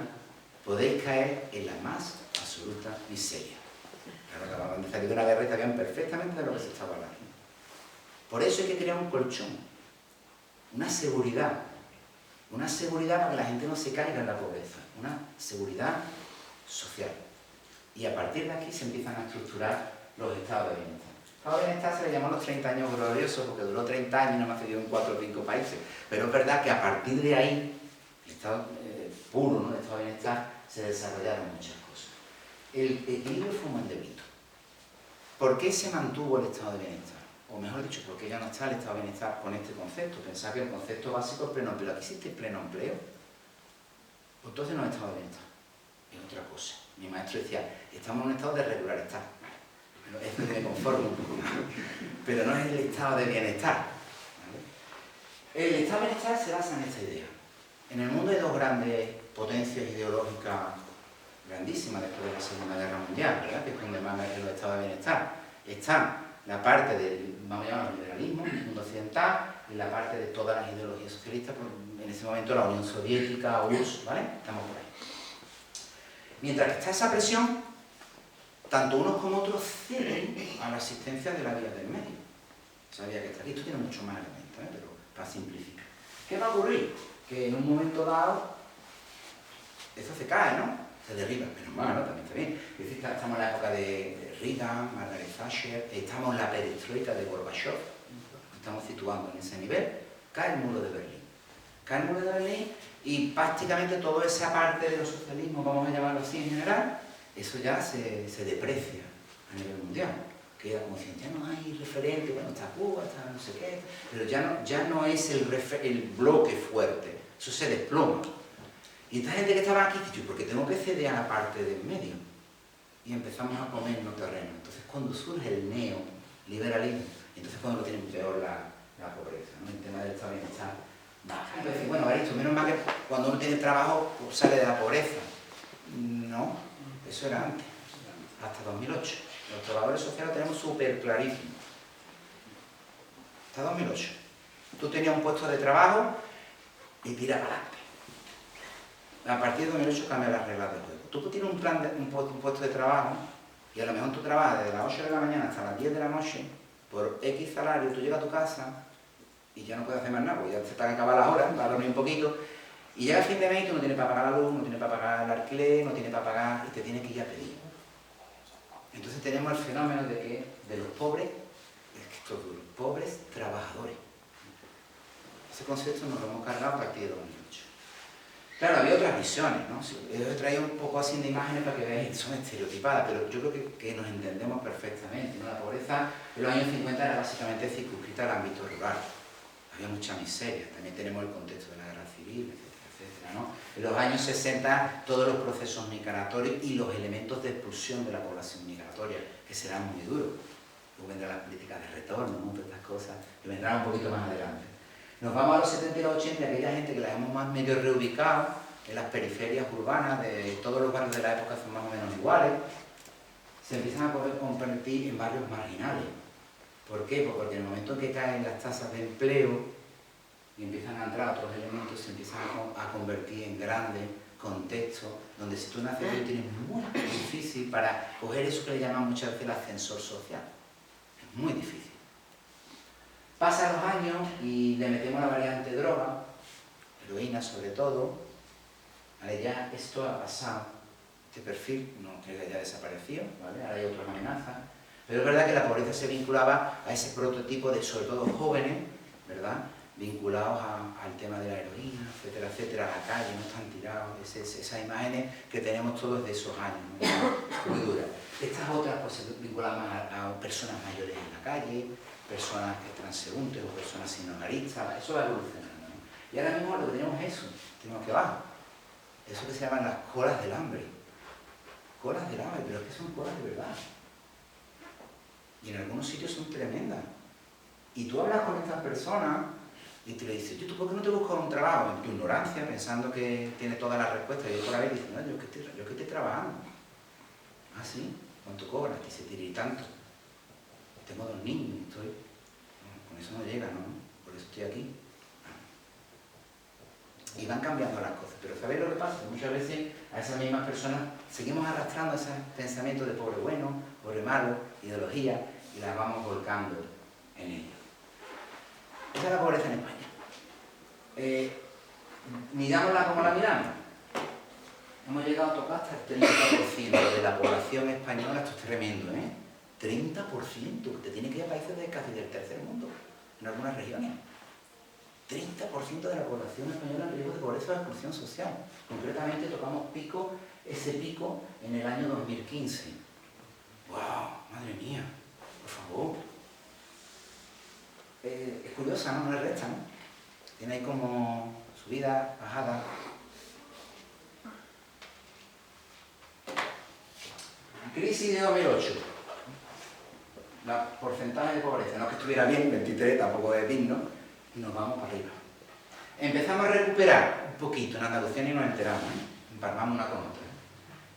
podéis caer en la más absoluta miseria. Claro, acababan de salir de una guerra y sabían perfectamente de lo que se estaba hablando. Por eso hay que crear un colchón, una seguridad para que la gente no se caiga en la pobreza, una seguridad social. Y a partir de aquí se empiezan a estructurar los estados de bienestar. Estado de bienestar se le llamó los 30 años gloriosos porque duró 30 años y no me ha cedido en 4 o 5 países. Pero es verdad que a partir de ahí, el estado puro, ¿no?, el estado de bienestar, se desarrollaron muchas cosas. El equilibrio fue un delito. ¿Por qué se mantuvo el estado de bienestar? O mejor dicho, ¿por qué ya no está el estado de bienestar con este concepto? Pensaba que el concepto básico es pleno empleo. ¿Aquí existe pleno empleo? Pues entonces no es estado de bienestar, es otra cosa. Mi maestro decía, estamos en un estado de regular estar. Eso me conformo un poco, pero no es el estado de bienestar. ¿Vale? El estado de bienestar se basa en esta idea. En el mundo hay dos grandes potencias ideológicas grandísimas después de la Segunda Guerra Mundial, ¿verdad?, que es donde más emergen los estados de bienestar. Están la parte del, vamos a llamarlo, liberalismo, el mundo occidental, y la parte de todas las ideologías socialistas, en ese momento la Unión Soviética, URSS, ¿vale? Estamos por ahí. Mientras que está esa presión, tanto unos como otros ceden a la existencia de la vía del medio. Sabía que está aquí, esto tiene mucho más elementos, pero para simplificar. ¿Qué va a ocurrir? Que en un momento dado, eso se cae, ¿no? Se derriba, pero mal, ¿no? También está bien. Es decir, estamos en la época de Reagan, Margaret Thatcher, estamos en la perestroika de Gorbachev, estamos situando en ese nivel, cae el muro de Berlín. Cae el muro de Berlín y prácticamente toda esa parte de los socialismos, vamos a llamarlo así en general, eso ya se deprecia a nivel mundial. Queda como diciendo, ya no hay referente, bueno, está Cuba, está no sé qué, pero ya no es el bloque fuerte, eso se desploma. Y esta gente que estaba aquí dice, ¿por qué tengo que ceder a la parte del medio? Y empezamos a comernos terreno. Entonces, cuando surge el neoliberalismo, entonces cuando lo tienen peor la pobreza, ¿no? El tema del estado de bienestar baja. Entonces, bueno, esto, menos mal que cuando uno tiene trabajo, pues sale de la pobreza. No, eso era antes, hasta 2008. Los trabajadores sociales lo tenemos súper clarísimo. Hasta 2008. Tú tenías un puesto de trabajo y tira para adelante. A partir de 2008 cambian las reglas del juego. Tú tienes un puesto de trabajo y a lo mejor tú trabajas desde las 8 de la mañana hasta las 10 de la noche por X salario, tú llegas a tu casa y ya no puedes hacer más nada, porque ya se te han acabado las horas, vas a dormir un poquito, y llega el fin de mes y tú no tienes para pagar la luz, no tienes para pagar el alquiler, no tienes para pagar y te tienes que ir a pedir. Entonces tenemos el fenómeno de los pobres, los pobres trabajadores. Ese concepto nos lo hemos cargado a partir de 2008. Claro, había otras visiones, ¿no? Yo he traído un poco así de imágenes para que veáis, son estereotipadas, pero yo creo que nos entendemos perfectamente, ¿no? La pobreza en los años 50 era básicamente circunscrita al ámbito rural. Había mucha miseria, también tenemos el contexto de la guerra civil, etcétera, etcétera, ¿no? En los años 60 todos los procesos migratorios y los elementos de expulsión de la población migratoria, que serán muy duros. Luego vendrán las políticas de retorno, ¿no? Todas estas cosas, que vendrán un poquito más adelante. Nos vamos a los 70 y los 80, aquella gente que la hemos más medio reubicado en las periferias urbanas, de todos los barrios de la época son más o menos iguales, se empiezan a poder convertir en barrios marginales. ¿Por qué? Pues porque en el momento en que caen las tasas de empleo y empiezan a entrar otros elementos, se empiezan a convertir en grandes contextos, donde si tú naces hoy tienes muy difícil para coger eso que le llaman muchas veces el ascensor social. Es muy difícil. Pasan los años y le metemos la variante droga, heroína sobre todo, ¿vale? Ya esto ha pasado, este perfil no que haya desaparecido, ¿vale? Ahora hay otras amenazas, pero es verdad que la pobreza se vinculaba a ese prototipo de, sobre todo jóvenes, ¿verdad?, vinculados al tema de la heroína, etcétera, etcétera, a la calle, no están tirados, esas imágenes que tenemos todos de esos años, ¿no? Muy duras. Estas otras pues, se vinculan más a personas mayores en la calle, personas transeúntes o personas sin hogaristas, eso va evolucionando, ¿no? Y ahora mismo lo que tenemos es eso, tenemos que bajar. Eso que se llaman las colas del hambre. Colas del hambre, pero es que son colas de verdad. Y en algunos sitios son tremendas. Y tú hablas con estas personas y te le dices, ¿tú por qué no te buscas un trabajo? En tu ignorancia, pensando que tienes todas las respuestas, y yo por ahí dices, no, yo que estoy trabajando. Ah, sí, ¿cuánto cobras? Dice, y tanto. Tengo 2 niños, con eso no llega, ¿no? Por eso estoy aquí. y van cambiando las cosas. Pero ¿sabéis lo que pasa? Muchas veces a esas mismas personas seguimos arrastrando ese pensamiento de pobre bueno, pobre malo, ideología, y las vamos volcando en ellos. Esa es la pobreza en España. Mirámosla como la miramos. Hemos llegado a tocar hasta el 30% de la población española. Esto es tremendo, ¿eh? 30%, que tiene que ir a países casi del tercer mundo, en algunas regiones. 30% de la población española en riesgo de pobreza o exclusión social. Concretamente tocamos ese pico en el año 2015. ¡Wow! ¡Madre mía! Por favor. Es curiosa, ¿no? No es recta, ¿no? Tiene ahí como subida, bajada. Crisis de 2008. La porcentaje de pobreza, no es que estuviera bien, 23, tampoco es digno, y nos vamos para arriba. Empezamos a recuperar un poquito en Andalucía y nos enteramos, ¿eh? Empalmamos una con otra.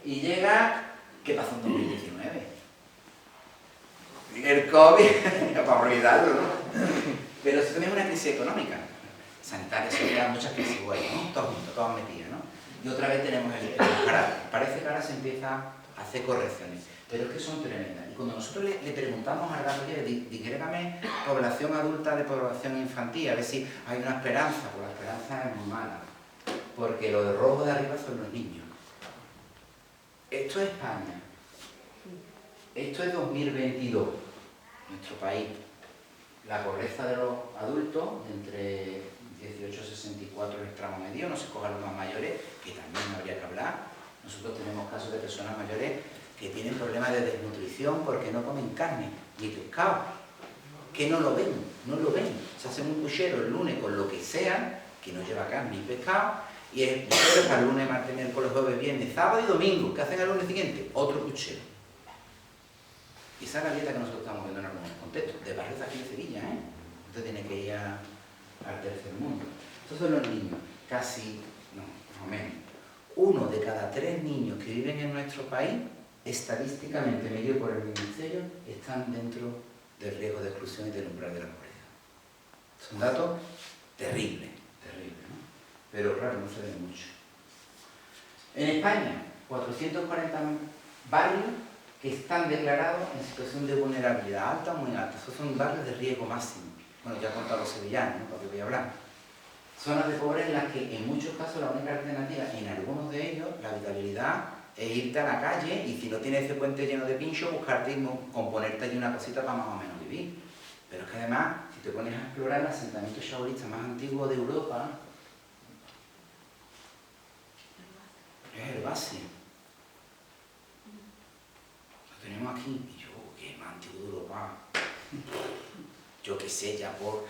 Y llega, ¿qué pasó en 2019? El COVID, para olvidarlo, ¿no? Pero eso también es una crisis económica, sanitaria, social, muchas crisis iguales, ¿no? Todos juntos, todos metidos, ¿no? Y otra vez tenemos el carácter. Parece que ahora se empieza a hacer correcciones, pero es que son tremendas. Y cuando nosotros le preguntamos al gato, oye, digrégame población adulta de población infantil, a ver si hay una esperanza, pues la esperanza es muy mala, porque lo de rojo de arriba son los niños. Esto es España. Esto es 2022, nuestro país. La pobreza de los adultos, entre 18 y 64 el tramo medio, no se coja los más mayores, que también habría que hablar. Nosotros tenemos casos de personas mayores que tienen problemas de desnutrición porque no comen carne ni pescado, que no lo ven, no lo ven. Se hacen un puchero el lunes con lo que sea, que no lleva carne ni pescado, y el puchero para el lunes, martes, miércoles, jueves, viernes, sábado y domingo. ¿Qué hacen el lunes siguiente? Otro puchero. Y esa es la dieta que nosotros estamos viendo en algunos contextos, de barrios aquí de Sevilla, ¿eh? Usted tiene que ir al tercer mundo. Estos son los niños, casi, no, más o menos. 1 de cada 3 niños que viven en nuestro país, estadísticamente medido por el Ministerio, están dentro del riesgo de exclusión y del umbral de la pobreza. Son datos terribles, terribles, ¿no? Pero claro, no se ve mucho. En España, 440 barrios que están declarados en situación de vulnerabilidad alta o muy alta. Esos son barrios de riesgo máximo. Bueno, ya he contado los sevillanos, ¿no? ¿Para qué voy a hablar? Zonas de pobreza en las que en muchos casos la única alternativa, en algunos de ellos, la habitabilidad es irte a la calle y si no tienes ese puente lleno de pinchos, buscarte y componerte allí una cosita para más o menos vivir. Pero es que además, si te pones a explorar el asentamiento shaolista más antiguo de Europa, es el Basi. Lo tenemos aquí, y yo, que es más antiguo de Europa. Yo qué sé, ya por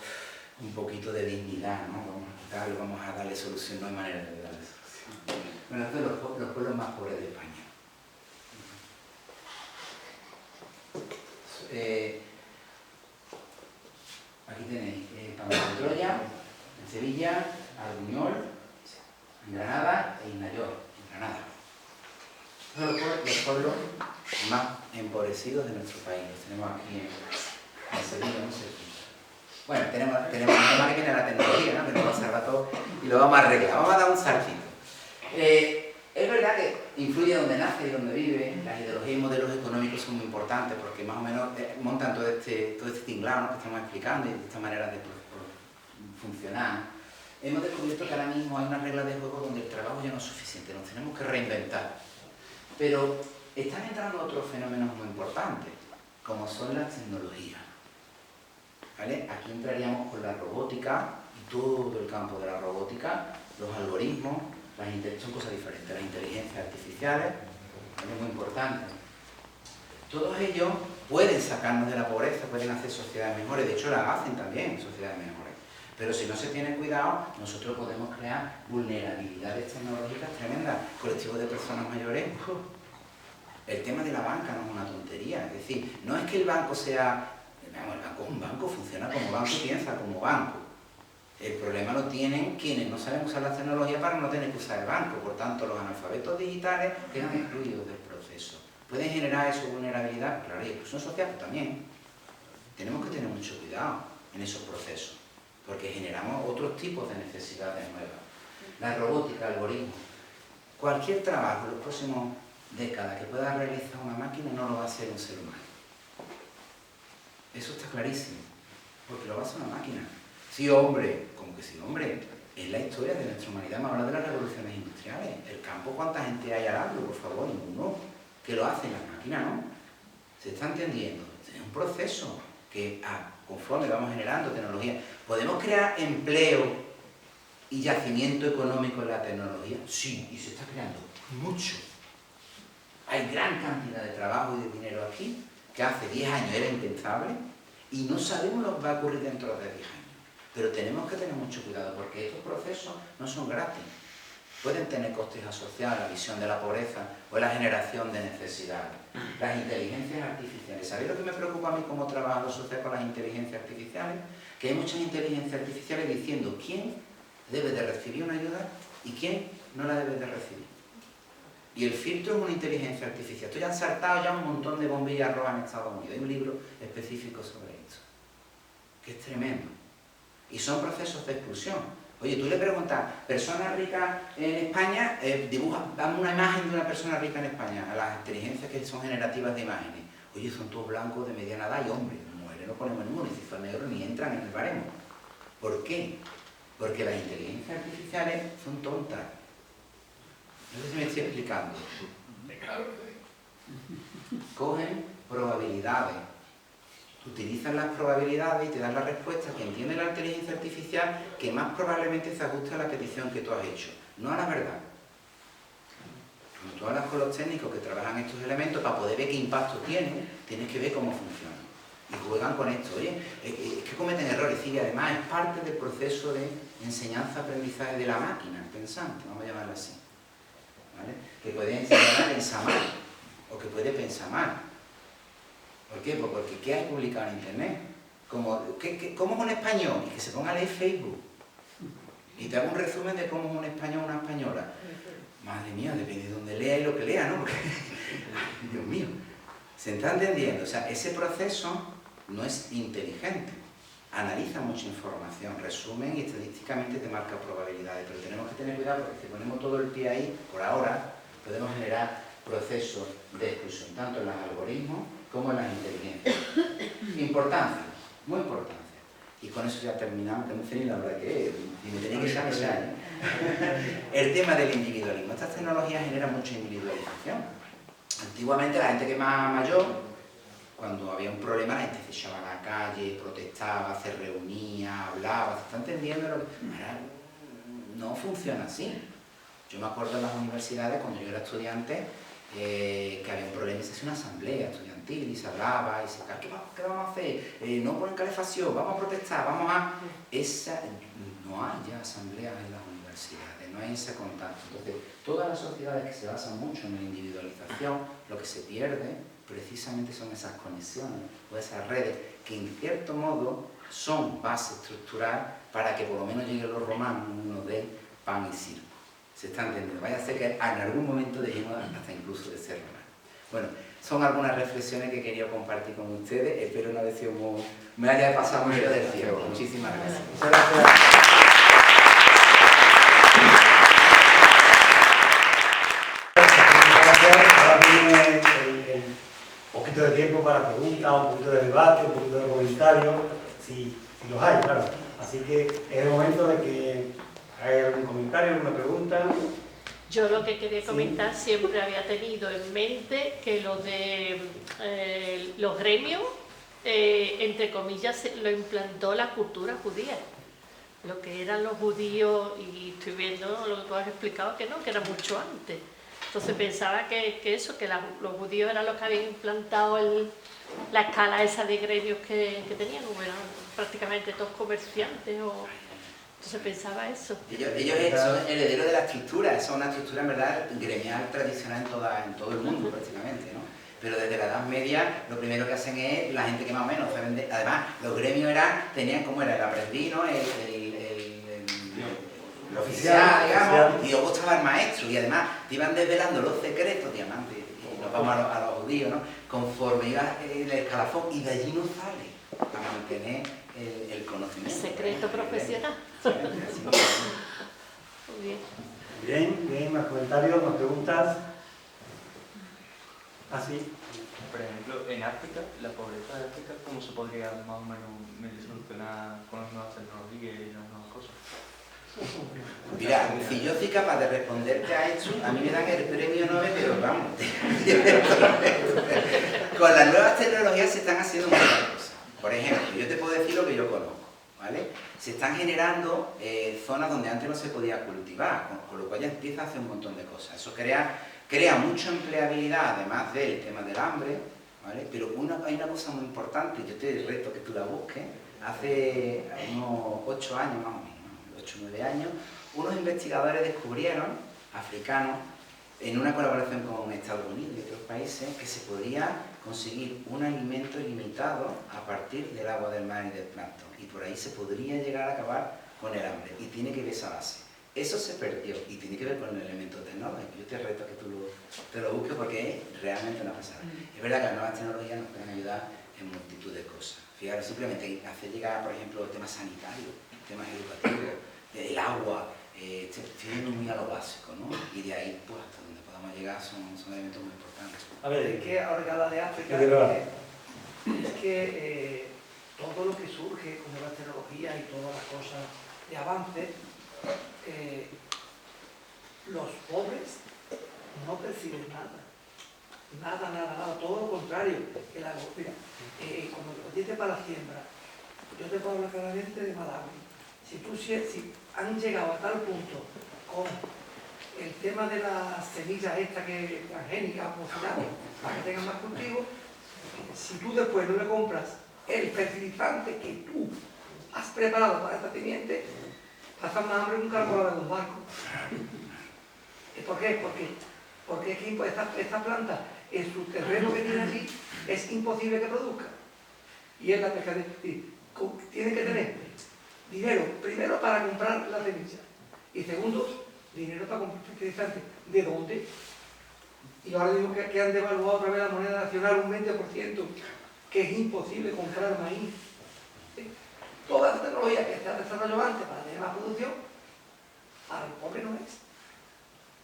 un poquito de dignidad, ¿no? Vamos a darle solución, no hay manera de darle solución. Bueno, estos son los pueblos más pobres de España. Aquí tenéis Pamplona de Troya, en Sevilla, Arguñol, en Granada e Inayor, en Granada. Estos son los pueblos más empobrecidos de nuestro país. Los tenemos aquí en Sevilla, no sé. Bueno, tenemos un tema que tiene la tecnología, ¿no? Que nos va a salvar todo y lo vamos a arreglar. Vamos a dar un saltito. Es verdad que influye donde nace y donde vive. Las ideologías y modelos económicos son muy importantes porque más o menos montan todo este tinglado, ¿no? Que estamos explicando y esta manera de funcionar. Hemos descubierto que ahora mismo hay una regla de juego donde el trabajo ya no es suficiente, nos tenemos que reinventar. Pero están entrando otros fenómenos muy importantes, como son las tecnologías. ¿Vale? Aquí entraríamos con la robótica y todo el campo de la robótica, los algoritmos, son cosas diferentes, las inteligencias artificiales, es muy importante. Todos ellos pueden sacarnos de la pobreza, pueden hacer sociedades mejores, de hecho las hacen también, sociedades mejores. Pero si no se tiene cuidado, nosotros podemos crear vulnerabilidades tecnológicas tremendas, colectivos de personas mayores. El tema de la banca no es una tontería, es decir, no es que el banco sea... El banco es un banco, funciona como banco y piensa como banco. El problema lo tienen quienes no saben usar las tecnologías para no tener que usar el banco. Por tanto, los analfabetos digitales quedan excluidos del proceso. ¿Pueden generar eso vulnerabilidad? Claro, y exclusión social pues, también. Tenemos que tener mucho cuidado en esos procesos, porque generamos otros tipos de necesidades nuevas. la robótica, el algoritmo. Cualquier trabajo en las próximas décadas que pueda realizar una máquina no lo va a hacer un ser humano. Eso está clarísimo, porque lo va a hacer una máquina. Sí, hombre, como que sí, hombre, es la historia de nuestra humanidad, me habla de las revoluciones industriales. El campo, ¿cuánta gente hay al hablo? Por favor, ninguno. Que lo hacen las máquinas, ¿no? Se está entendiendo. Es un proceso que conforme vamos generando tecnología, podemos crear empleo y yacimiento económico en la tecnología. Sí, y se está creando mucho. Hay gran cantidad de trabajo y de dinero aquí, que hace 10 años era impensable, y no sabemos lo que va a ocurrir dentro de 10 años. Pero tenemos que tener mucho cuidado, porque estos procesos no son gratis. Pueden tener costes asociados a la visión de la pobreza o a la generación de necesidades. Las inteligencias artificiales. ¿Sabéis lo que me preocupa a mí como trabajo social con las inteligencias artificiales? Que hay muchas inteligencias artificiales diciendo quién debe de recibir una ayuda y quién no la debe de recibir. Y el filtro es una inteligencia artificial. Esto ya han saltado ya un montón de bombillas rojas en Estados Unidos. Hay un libro específico sobre esto, que es tremendo. Y son procesos de exclusión. Oye, tú le preguntas, personas ricas en España, dame una imagen de una persona rica en España, a las inteligencias que son generativas de imágenes. Oye, son todos blancos de mediana edad y hombres, mujeres no ponemos ninguno, y si son negros ni entran en el baremo. ¿Por qué? Porque las inteligencias artificiales son tontas. No sé si me estoy explicando. Cogen probabilidades. Utilizan las probabilidades y te dan la respuesta que entiende la inteligencia artificial que más probablemente se ajuste a la petición que tú has hecho, no a la verdad. Cuando tú hablas con los técnicos que trabajan estos elementos, para poder ver qué impacto tienen, tienes que ver cómo funcionan. Y juegan con esto. Oye, es que cometen errores, sí, y además es parte del proceso de enseñanza-aprendizaje de la máquina pensante, vamos a llamarlo así. ¿Vale? Que puede enseñar a pensar mal, o que puede pensar mal. ¿Por qué? Pues porque ¿qué hay publicado en internet? ¿Cómo es un español? Y que se ponga a leer Facebook. Y te hago un resumen de cómo es un español o una española. Madre mía, depende de dónde lea y lo que lea, ¿no? Porque, Dios mío, se está entendiendo. O sea, ese proceso no es inteligente. Analiza mucha información, resumen y estadísticamente te marca probabilidades. Pero tenemos que tener cuidado porque si ponemos todo el pie ahí, por ahora, podemos generar procesos de exclusión, tanto en los algoritmos como en las inteligencias. Importancia, muy importancia. Y con eso ya terminamos, que muy feliz la verdad que me tenéis que saber ese año. El tema del individualismo. Estas tecnologías generan mucha individualización. Antiguamente la gente que es más mayor, cuando había un problema, la gente se echaba a la calle, protestaba, se reunía, hablaba, se está entendiendo lo que... Ahora no funciona así. Yo me acuerdo en las universidades, cuando yo era estudiante, que había un problema y se hacía una asamblea estudiantil y se hablaba y se decía, ¿qué vamos a hacer? No ponen calefacción, vamos a protestar, vamos a... No hay ya asambleas en las universidades, no hay ese contacto. Entonces, todas las sociedades que se basan mucho en la individualización, lo que se pierde precisamente son esas conexiones o esas redes que en cierto modo son base estructural para que por lo menos lleguen los romanos y nos den pan y circo. Se está entendiendo. Vaya a ser que en algún momento dejemos hasta incluso de ser romanos. Bueno, son algunas reflexiones que quería compartir con ustedes. Espero no haber sido me haya pasado mucho del tiempo. Muchísimas gracias. Muchas gracias. Ahora viene el poquito de tiempo para preguntas, un poquito de debate, un poquito de comentarios, si los hay, claro. Así que es el momento de que haya algún comentario, alguna pregunta. Yo lo que quería comentar, siempre había tenido en mente que lo de los gremios, entre comillas, lo implantó la cultura judía. Lo que eran los judíos, y estoy viendo lo que tú has explicado, que no, que era mucho antes. Entonces pensaba que los judíos eran los que habían implantado la escala esa de gremios que tenían, como eran prácticamente todos comerciantes. Entonces pensaba eso. Ellos son herederos de la estructura, es una estructura en verdad gremial tradicional en todo el mundo prácticamente, ¿no? Pero desde la Edad Media lo primero que hacen es la gente que más o menos se vende. Además, los gremios tenían como era el aprendiz, ¿no? El oficial, digamos, y luego estaba el maestro, y además te iban desvelando los secretos, diamantes, y nos vamos a los judíos, ¿no? Conforme iba el escalafón, y de allí no sale, para mantener el conocimiento. El secreto profesional. Muy bien. Bien, bien, más comentarios, más preguntas. Así. Por ejemplo, en África, la pobreza de África, ¿cómo se podría más o menos medio solucionar con las nuevas tecnologías y las nuevas cosas? Mira, si yo soy capaz de responderte a eso, a mí me dan el premio Nobel, pero vamos. Con las nuevas tecnologías se están haciendo muchas cosas. Por ejemplo, yo te puedo decir lo que yo conozco, ¿vale? Se están generando zonas donde antes no se podía cultivar, con lo cual ya empieza a hacer un montón de cosas. Eso crea mucha empleabilidad, además del tema del hambre, ¿vale? Pero hay una cosa muy importante, yo te reto que tú la busques. Hace unos 8 años más o menos, 8 o 9 años, unos investigadores descubrieron, africanos, en una colaboración con Estados Unidos y otros países, que se podría conseguir un alimento ilimitado a partir del agua del mar y del plancton. Y por ahí se podría llegar a acabar con el hambre. Y tiene que ver esa base. Eso se perdió y tiene que ver con el elemento tecnológico. Yo te reto a que tú te lo busques porque es realmente una pasada. Es verdad que las nuevas tecnologías nos pueden ayudar en multitud de cosas. Fijaros, simplemente hacer llegar, por ejemplo, temas sanitarios, temas educativos, el agua, tienen muy a lo básico, ¿no? Y de ahí, pues, hasta donde podamos llegar son elementos muy importantes. A ver, Es que ahora que habla de África, es que todo lo que surge con nuevas tecnologías y todas las cosas de avance, los pobres no perciben nada. Nada, todo lo contrario. Mira, cuando lo dices para la siembra, yo te puedo hablar claramente de Malawi. Si han llegado a tal punto con el tema de las semillas estas que transgénicas, para que tengan más cultivo, si tú después no le compras el fertilizante que tú has preparado para esta simiente, pasas más hambre que un cargador de un barco. ¿Por qué? Porque esta planta, en su terreno que tiene allí, es imposible que produzca. Y es la pesca tiene que tener dinero, primero para comprar la semilla, y segundo, dinero para comprar fertilizante. ¿De dónde? Y ahora digo que han devaluado otra vez la moneda nacional un 20%, que es imposible comprar maíz. Toda esta tecnología que se ha desarrollado antes para tener más producción, para el pobre no es.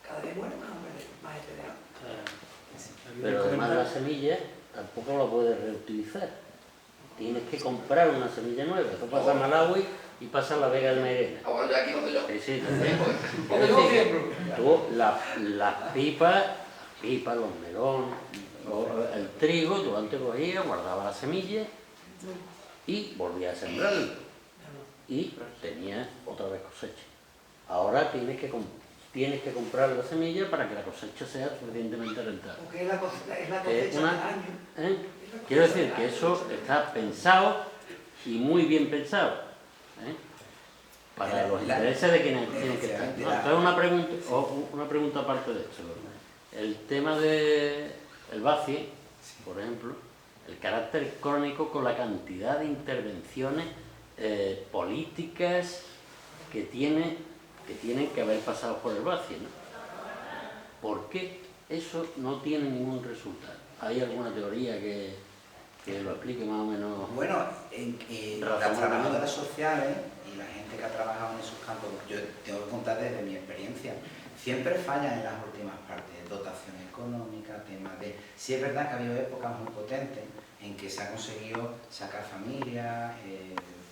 Cada vez muere más esperado. Pero además la semilla tampoco la puedes reutilizar. Tienes que comprar una semilla nueva. Eso pasa en Malawi y pasa en la Vega del Mairena. Ahora yo aquí donde yo. Sí, también. Donde yo siembro. Tú las pipas, los melones, el trigo, tú antes cogías, guardabas la semilla y volvías a sembrarlo. Y tenías otra vez cosecha. Ahora tienes que comprar la semilla para que la cosecha sea suficientemente rentable. Porque es la cosecha del año. Quiero decir que eso está pensado y muy bien pensado, para los intereses de quienes tienen que estar. Entonces una pregunta aparte de esto. El tema del BACIE, por ejemplo, el carácter crónico con la cantidad de intervenciones políticas que tienen que haber pasado por el BACIE, ¿no? ¿Por qué eso no tiene ningún resultado? ¿Hay alguna teoría que lo explique más o menos? Bueno, las trabajadoras sociales y la gente que ha trabajado en esos campos, yo tengo que contar desde mi experiencia, siempre fallan en las últimas partes, dotación económica, temas de... Sí es verdad que ha habido épocas muy potentes en que se ha conseguido sacar familias,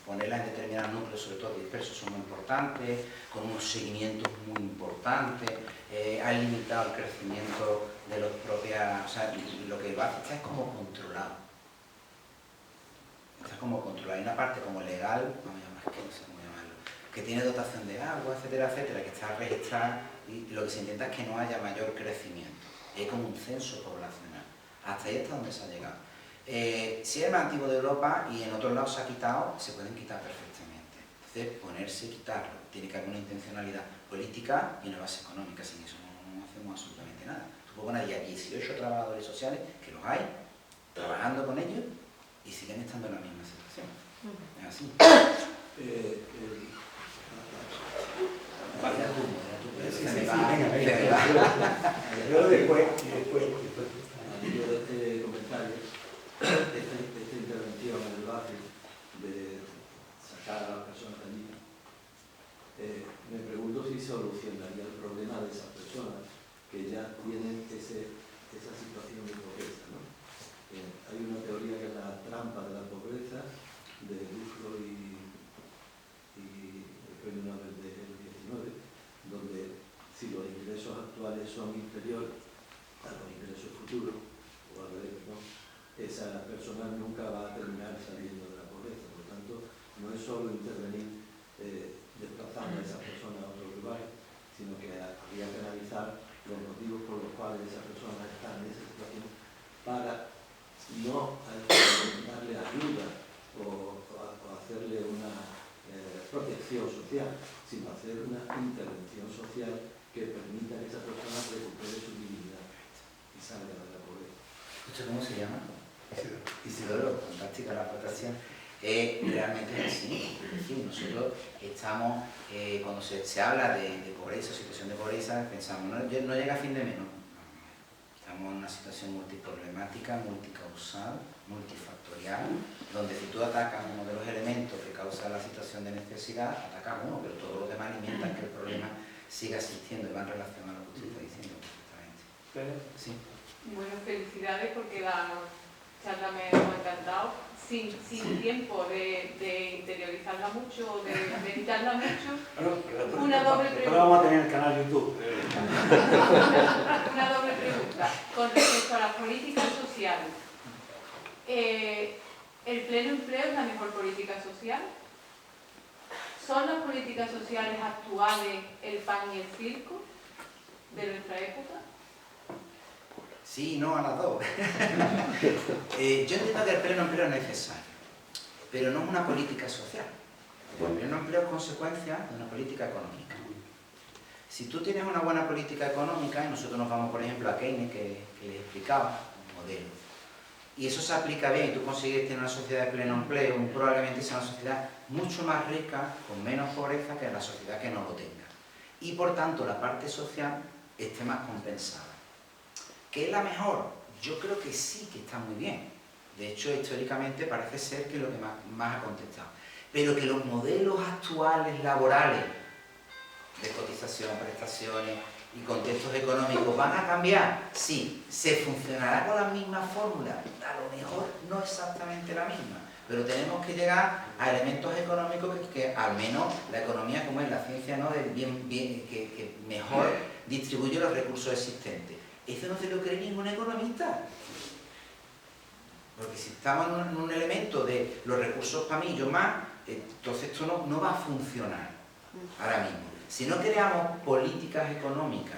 ponerlas en determinados núcleos, sobre todo dispersos, son muy importantes, con unos seguimientos muy importantes, ha limitado el crecimiento de los propios... O sea, lo que va a estar es como controlado. Está como controlado. Hay una parte como legal, vamos a llamar, que no sé cómo llamarlo, que tiene dotación de agua, etcétera, etcétera, que está registrada, y lo que se intenta es que no haya mayor crecimiento. Hay como un censo poblacional. Hasta ahí está donde se ha llegado. Si es el más antiguo de Europa y en otros lados se ha quitado, se pueden quitar perfectamente. Entonces, ponerse y quitarlo. Tiene que haber una intencionalidad política y una base económica. Sin eso no hacemos absolutamente nada. Tú puedes poner ahí a 18 trabajadores sociales, que los hay, trabajando con ellos, y siguen estando en la misma situación. Es así. Vaya tú, Yo después. Yo de este comentario, de esta intervención en el barrio, de sacar a las personas de allí, me pregunto si soluciona esa situación de pobreza, ¿no? Hay una teoría que es la trampa de la pobreza, de Duflo y el premio Nobel del 19, donde si los ingresos actuales son inferiores a los ingresos futuros, o al revés, ¿no?, esa persona nunca va a terminar saliendo de la pobreza. Por lo tanto, no es solo intervenir desplazando a esa persona a otro lugar, sino que habría que analizar los motivos por los cuales esa persona está en esa situación para no darle ayuda o hacerle una protección social, sino hacer una intervención social que permita que esa persona recupere su dignidad y salga de la pobreza. ¿Usted cómo se llama? Isidoro, fantástica la aportación. Realmente es así. Es decir, nosotros estamos, cuando se habla de pobreza, situación de pobreza, pensamos, no llega a fin de mes, no. Estamos en una situación multiproblemática, multicausal, multifactorial, donde si tú atacas uno de los elementos que causa la situación de necesidad, atacas uno, pero todos los demás alimentan que el problema siga existiendo y va en relación a lo que usted está diciendo perfectamente. ¿Sí? Bueno, felicidades porque la charla me ha encantado. Sin tiempo de interiorizarla mucho, de meditarla mucho, una doble pregunta. Ahora vamos a tener el canal YouTube. Una doble pregunta. Con respecto a las políticas sociales, ¿el pleno empleo es la mejor política social? ¿Son las políticas sociales actuales el pan y el circo de nuestra época? Sí, no a las dos. Yo entiendo que el pleno empleo es necesario, pero no es una política social. El pleno empleo es consecuencia de una política económica. Si tú tienes una buena política económica, y nosotros nos vamos, por ejemplo, a Keynes, que les explicaba, un modelo, y eso se aplica bien, y tú consigues tener una sociedad de pleno empleo, probablemente sea una sociedad mucho más rica, con menos pobreza, que la sociedad que no lo tenga. Y por tanto, la parte social esté más compensada. ¿Qué es la mejor? Yo creo que sí que está muy bien. De hecho, históricamente parece ser que es lo que más ha contestado. Pero que los modelos actuales laborales de cotización, prestaciones y contextos económicos van a cambiar. Sí, se funcionará con la misma fórmula. A lo mejor no exactamente la misma. Pero tenemos que llegar a elementos económicos que al menos la economía, como es la ciencia, ¿no?, del que mejor distribuye los recursos existentes. Eso no se lo cree ningún economista. Porque si estamos en un elemento de los recursos para mí, yo más, entonces esto no va a funcionar ahora mismo. Si no creamos políticas económicas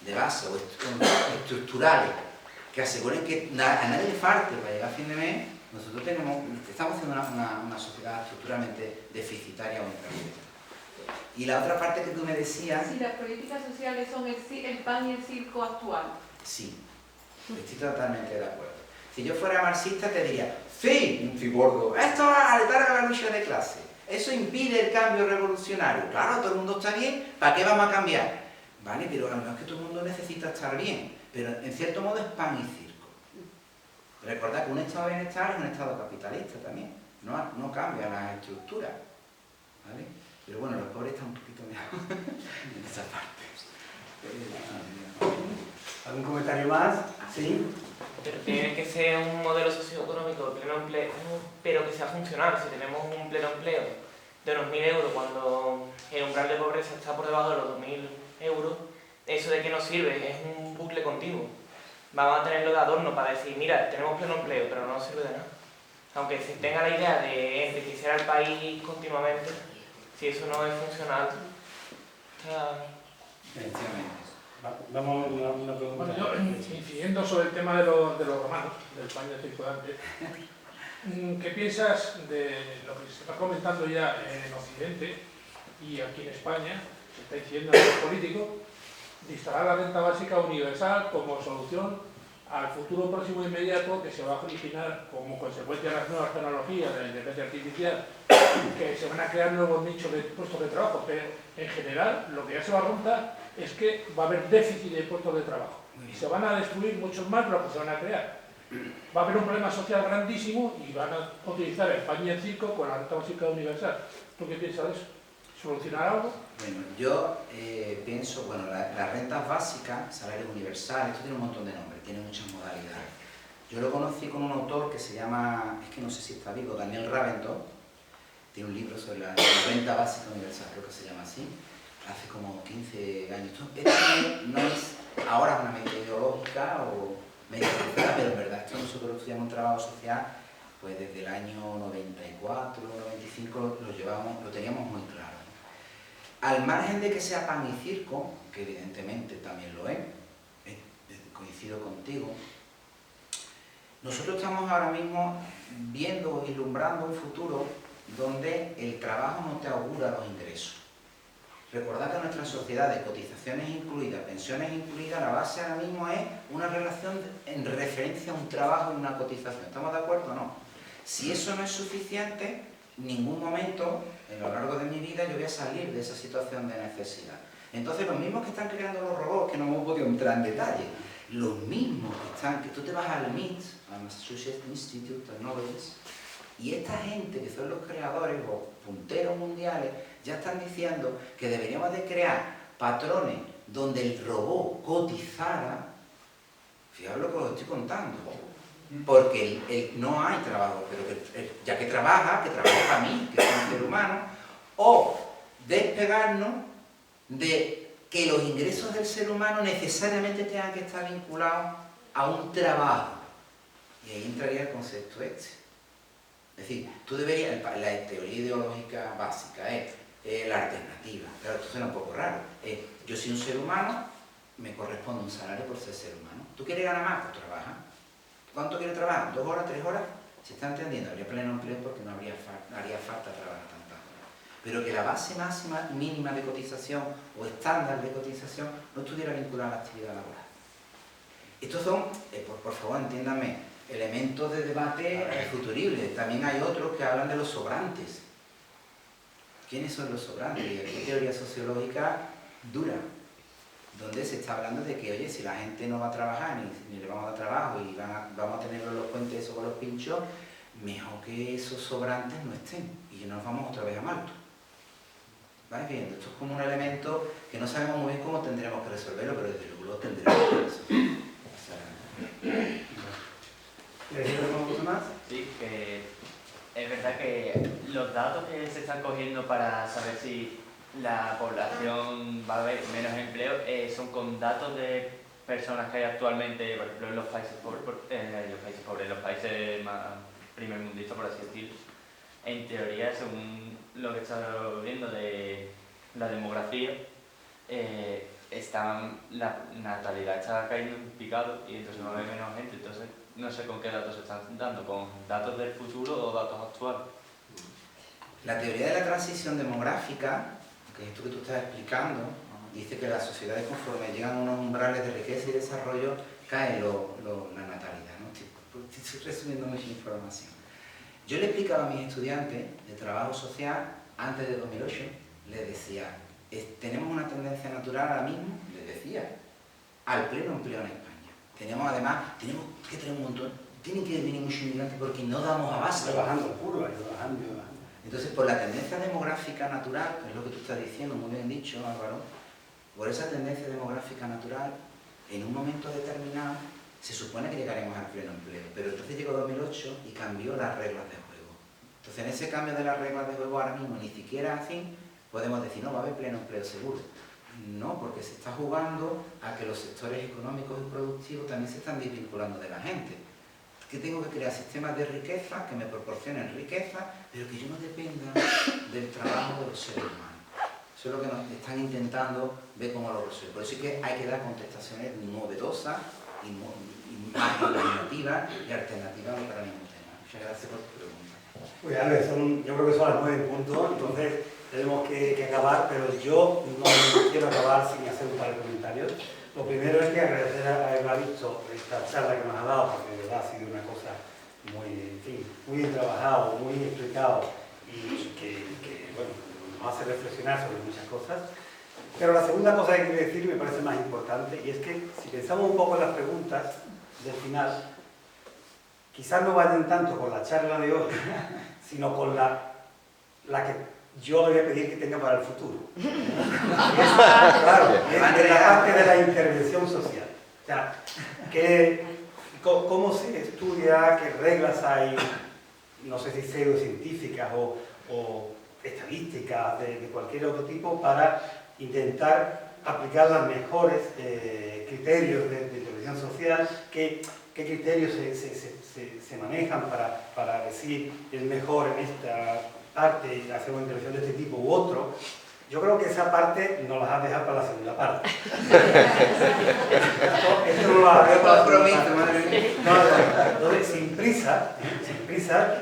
de base o estructurales que aseguren que a nadie le falte para llegar a fin de mes, nosotros estamos haciendo una sociedad estructuralmente deficitaria o imperfecta. Y la otra parte que tú me decías... Si las políticas sociales son el pan y el circo actual. Sí, estoy totalmente de acuerdo. Si yo fuera marxista te diría, sí, Fibordo, esto va a aletar a la lucha de clase. Eso impide el cambio revolucionario. Claro, todo el mundo está bien, ¿para qué vamos a cambiar? Vale, pero a lo mejor es que todo el mundo necesita estar bien. Pero en cierto modo es pan y circo. Recordad que un estado de bienestar es un estado capitalista también. No cambia la estructura. ¿Vale? Pero bueno, los pobres están un poquito mejor en esa parte. ¿Algún comentario más? ¿Sí? Pero tiene que ser un modelo socioeconómico de pleno empleo, pero que sea funcional. Si tenemos un pleno empleo de unos 1.000 euros cuando el umbral de pobreza está por debajo de los 2.000 euros, ¿eso de qué nos sirve? Es un bucle continuo. Vamos a tenerlo de adorno para decir, mira, tenemos pleno empleo, pero no nos sirve de nada. Aunque se tenga la idea de enriquecer al país continuamente, si eso no es funcional, Efectivamente. Vamos a una pregunta. Bueno, yo, incidiendo sobre el tema de los romanos, del pan y el circo de antes, ¿qué piensas de lo que se está comentando ya en Occidente y aquí en España, se está diciendo a los políticos, de instalar la renta básica universal como solución al futuro próximo e inmediato que se va a originar como consecuencia de las nuevas tecnologías, de la inteligencia artificial, que se van a crear nuevos nichos de puestos de trabajo, pero en general lo que ya se va a contar es que va a haber déficit de puestos de trabajo y se van a destruir muchos más de los que se van a crear. Va a haber un problema social grandísimo y van a utilizar el pan y el circo con la renta básica universal. ¿Tú qué piensas de eso? ¿Solucionar algo? Bueno, yo pienso, bueno, las rentas básicas, salarios universales, esto tiene un montón de nombres, tiene muchas modalidades. Yo lo conocí con un autor que se llama, es que no sé si está vivo, Daniel Raventos, tiene un libro sobre la renta básica universal, creo que se llama así, hace como 15 años. Esto no es ahora una medida ideológica o medida social, pero en verdad esto nosotros lo estudiamos en trabajo social, pues desde el año 94, 95 lo teníamos muy claro. Al margen de que sea pan y circo, que evidentemente también lo es, coincido contigo, nosotros estamos ahora mismo viendo, vislumbrando un futuro donde el trabajo no te augura los ingresos. Recordad que en nuestra sociedad de cotizaciones incluidas, pensiones incluidas, la base ahora mismo es una relación en referencia a un trabajo y una cotización. ¿Estamos de acuerdo o no? Si eso no es suficiente, en ningún momento, a lo largo de mi vida, yo voy a salir de esa situación de necesidad. Entonces, los mismos que están creando los robots, que no hemos podido entrar en detalle, los mismos que están, que tú te vas al MIT, al Massachusetts Institute of Technology, y esta gente que son los creadores, los punteros mundiales, ya están diciendo que deberíamos de crear patrones donde el robot cotizara. Fijaos lo que os estoy contando. Porque no hay trabajo, pero ya que trabaja para mí, que soy un ser humano, o despegarnos de que los ingresos del ser humano necesariamente tengan que estar vinculados a un trabajo. Y ahí entraría el concepto este. Es decir, tú deberías, la teoría ideológica básica es la alternativa. Claro, esto suena un poco raro. Yo soy un ser humano, me corresponde un salario por ser humano. ¿Tú quieres ganar más? Pues trabaja. ¿Cuánto quieres trabajar? ¿2 horas, 3 horas? ¿Se está entendiendo? Habría pleno empleo porque no haría falta trabajar tantas horas. Pero que la base máxima, mínima de cotización o estándar de cotización no estuviera vinculada a la actividad laboral. Estos son, por favor, entiéndame, elementos de debate futuribles. También hay otros que hablan de los sobrantes. ¿Quiénes son los sobrantes? Y aquí teoría sociológica dura, donde se está hablando de que, oye, si la gente no va a trabajar, ni le vamos a dar trabajo y vamos a tenerlo en los puentes eso con los pinchos, mejor que esos sobrantes no estén y que nos vamos otra vez a Malto. ¿Vais viendo? Esto es como un elemento que no sabemos muy bien cómo tendremos que resolverlo, pero desde luego lo tendremos que resolver. ¿Quieres decir alguna cosa más? Sí, que es verdad que los datos que se están cogiendo para saber si la población va a haber menos empleo son con datos de personas que hay actualmente, por ejemplo, en los países pobres, en los países más primermundistas, por así decirlo. En teoría, según lo que he estado viendo de la demografía, la natalidad está cayendo en picado y entonces no va a haber menos gente. Entonces, no sé con qué datos se están dando, con datos del futuro o datos actuales. La teoría de la transición demográfica, que es esto que tú estás explicando, dice que las sociedades conforme llegan a unos umbrales de riqueza y desarrollo cae la natalidad, ¿no? Estoy resumiendo mucha información. Yo le explicaba a mis estudiantes de trabajo social antes de 2008, les decía, tenemos una tendencia natural ahora mismo, les decía, al pleno empleo en España. Tenemos que tener un montón, tienen que venir muchos inmigrantes porque no damos abasto. Trabajando curva, trabajando. Entonces, por la tendencia demográfica natural, que es lo que tú estás diciendo, muy bien dicho, Álvaro, por esa tendencia demográfica natural, en un momento determinado, se supone que llegaremos al pleno empleo. Pero entonces llegó 2008 y cambió las reglas de juego. Entonces, en ese cambio de las reglas de juego ahora mismo, ni siquiera así, podemos decir, no, va a haber pleno empleo seguro. No, porque se está jugando a que los sectores económicos y productivos también se están desvinculando de la gente. Que tengo que crear sistemas de riqueza que me proporcionen riqueza, pero que yo no dependa del trabajo de los seres humanos. Eso es lo que nos están intentando ver cómo lo resuelven. Por eso es que hay que dar contestaciones novedosas y más imaginativas y alternativas para el mismo tema. Muchas gracias por tu pregunta. Pues a ver, yo creo que son las 9 puntos, entonces tenemos que acabar, pero yo no quiero acabar sin hacer un par de comentarios. Lo primero es que agradecer a Eva visto esta charla que nos ha dado, porque de verdad ha sido una cosa muy, en fin, muy bien trabajado, muy explicado y que bueno, nos hace reflexionar sobre muchas cosas. Pero la segunda cosa que quiero decir me parece más importante, y es que si pensamos un poco en las preguntas del final, quizás no vayan tanto con la charla de hoy, sino con la que yo le voy a pedir que tenga para el futuro. Claro, es la parte de la intervención social. O sea, cómo se estudia, qué reglas hay, no sé si pseudocientíficas o estadísticas de cualquier otro tipo, para intentar aplicar los mejores criterios de intervención social, qué criterios se manejan para decir es mejor en esta parte hacer una intervención de este tipo u otro. Yo creo que esa parte nos la vas a dejar para la segunda parte. Esto no lo vas a dejar para la segunda parte. Entonces, sin prisa,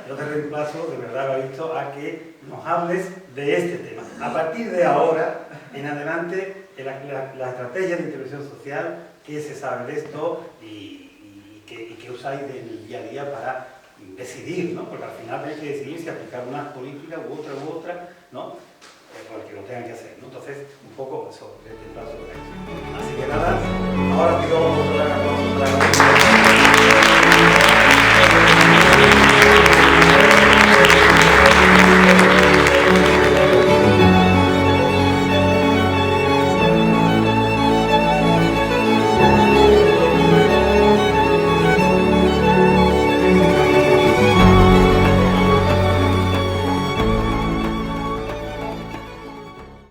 yo te reemplazo, de verdad lo he visto, a que nos hables de este tema. A partir de ahora en adelante, la estrategia de intervención social, qué se sabe de esto y qué usáis del día a día para decidir, ¿no? Porque al final tenéis que decidir si aplicar una política u otra, ¿no? Porque lo tengan que hacer, ¿no? Entonces, un poco eso, este plazo. Así que nada, ahora pido un aplauso para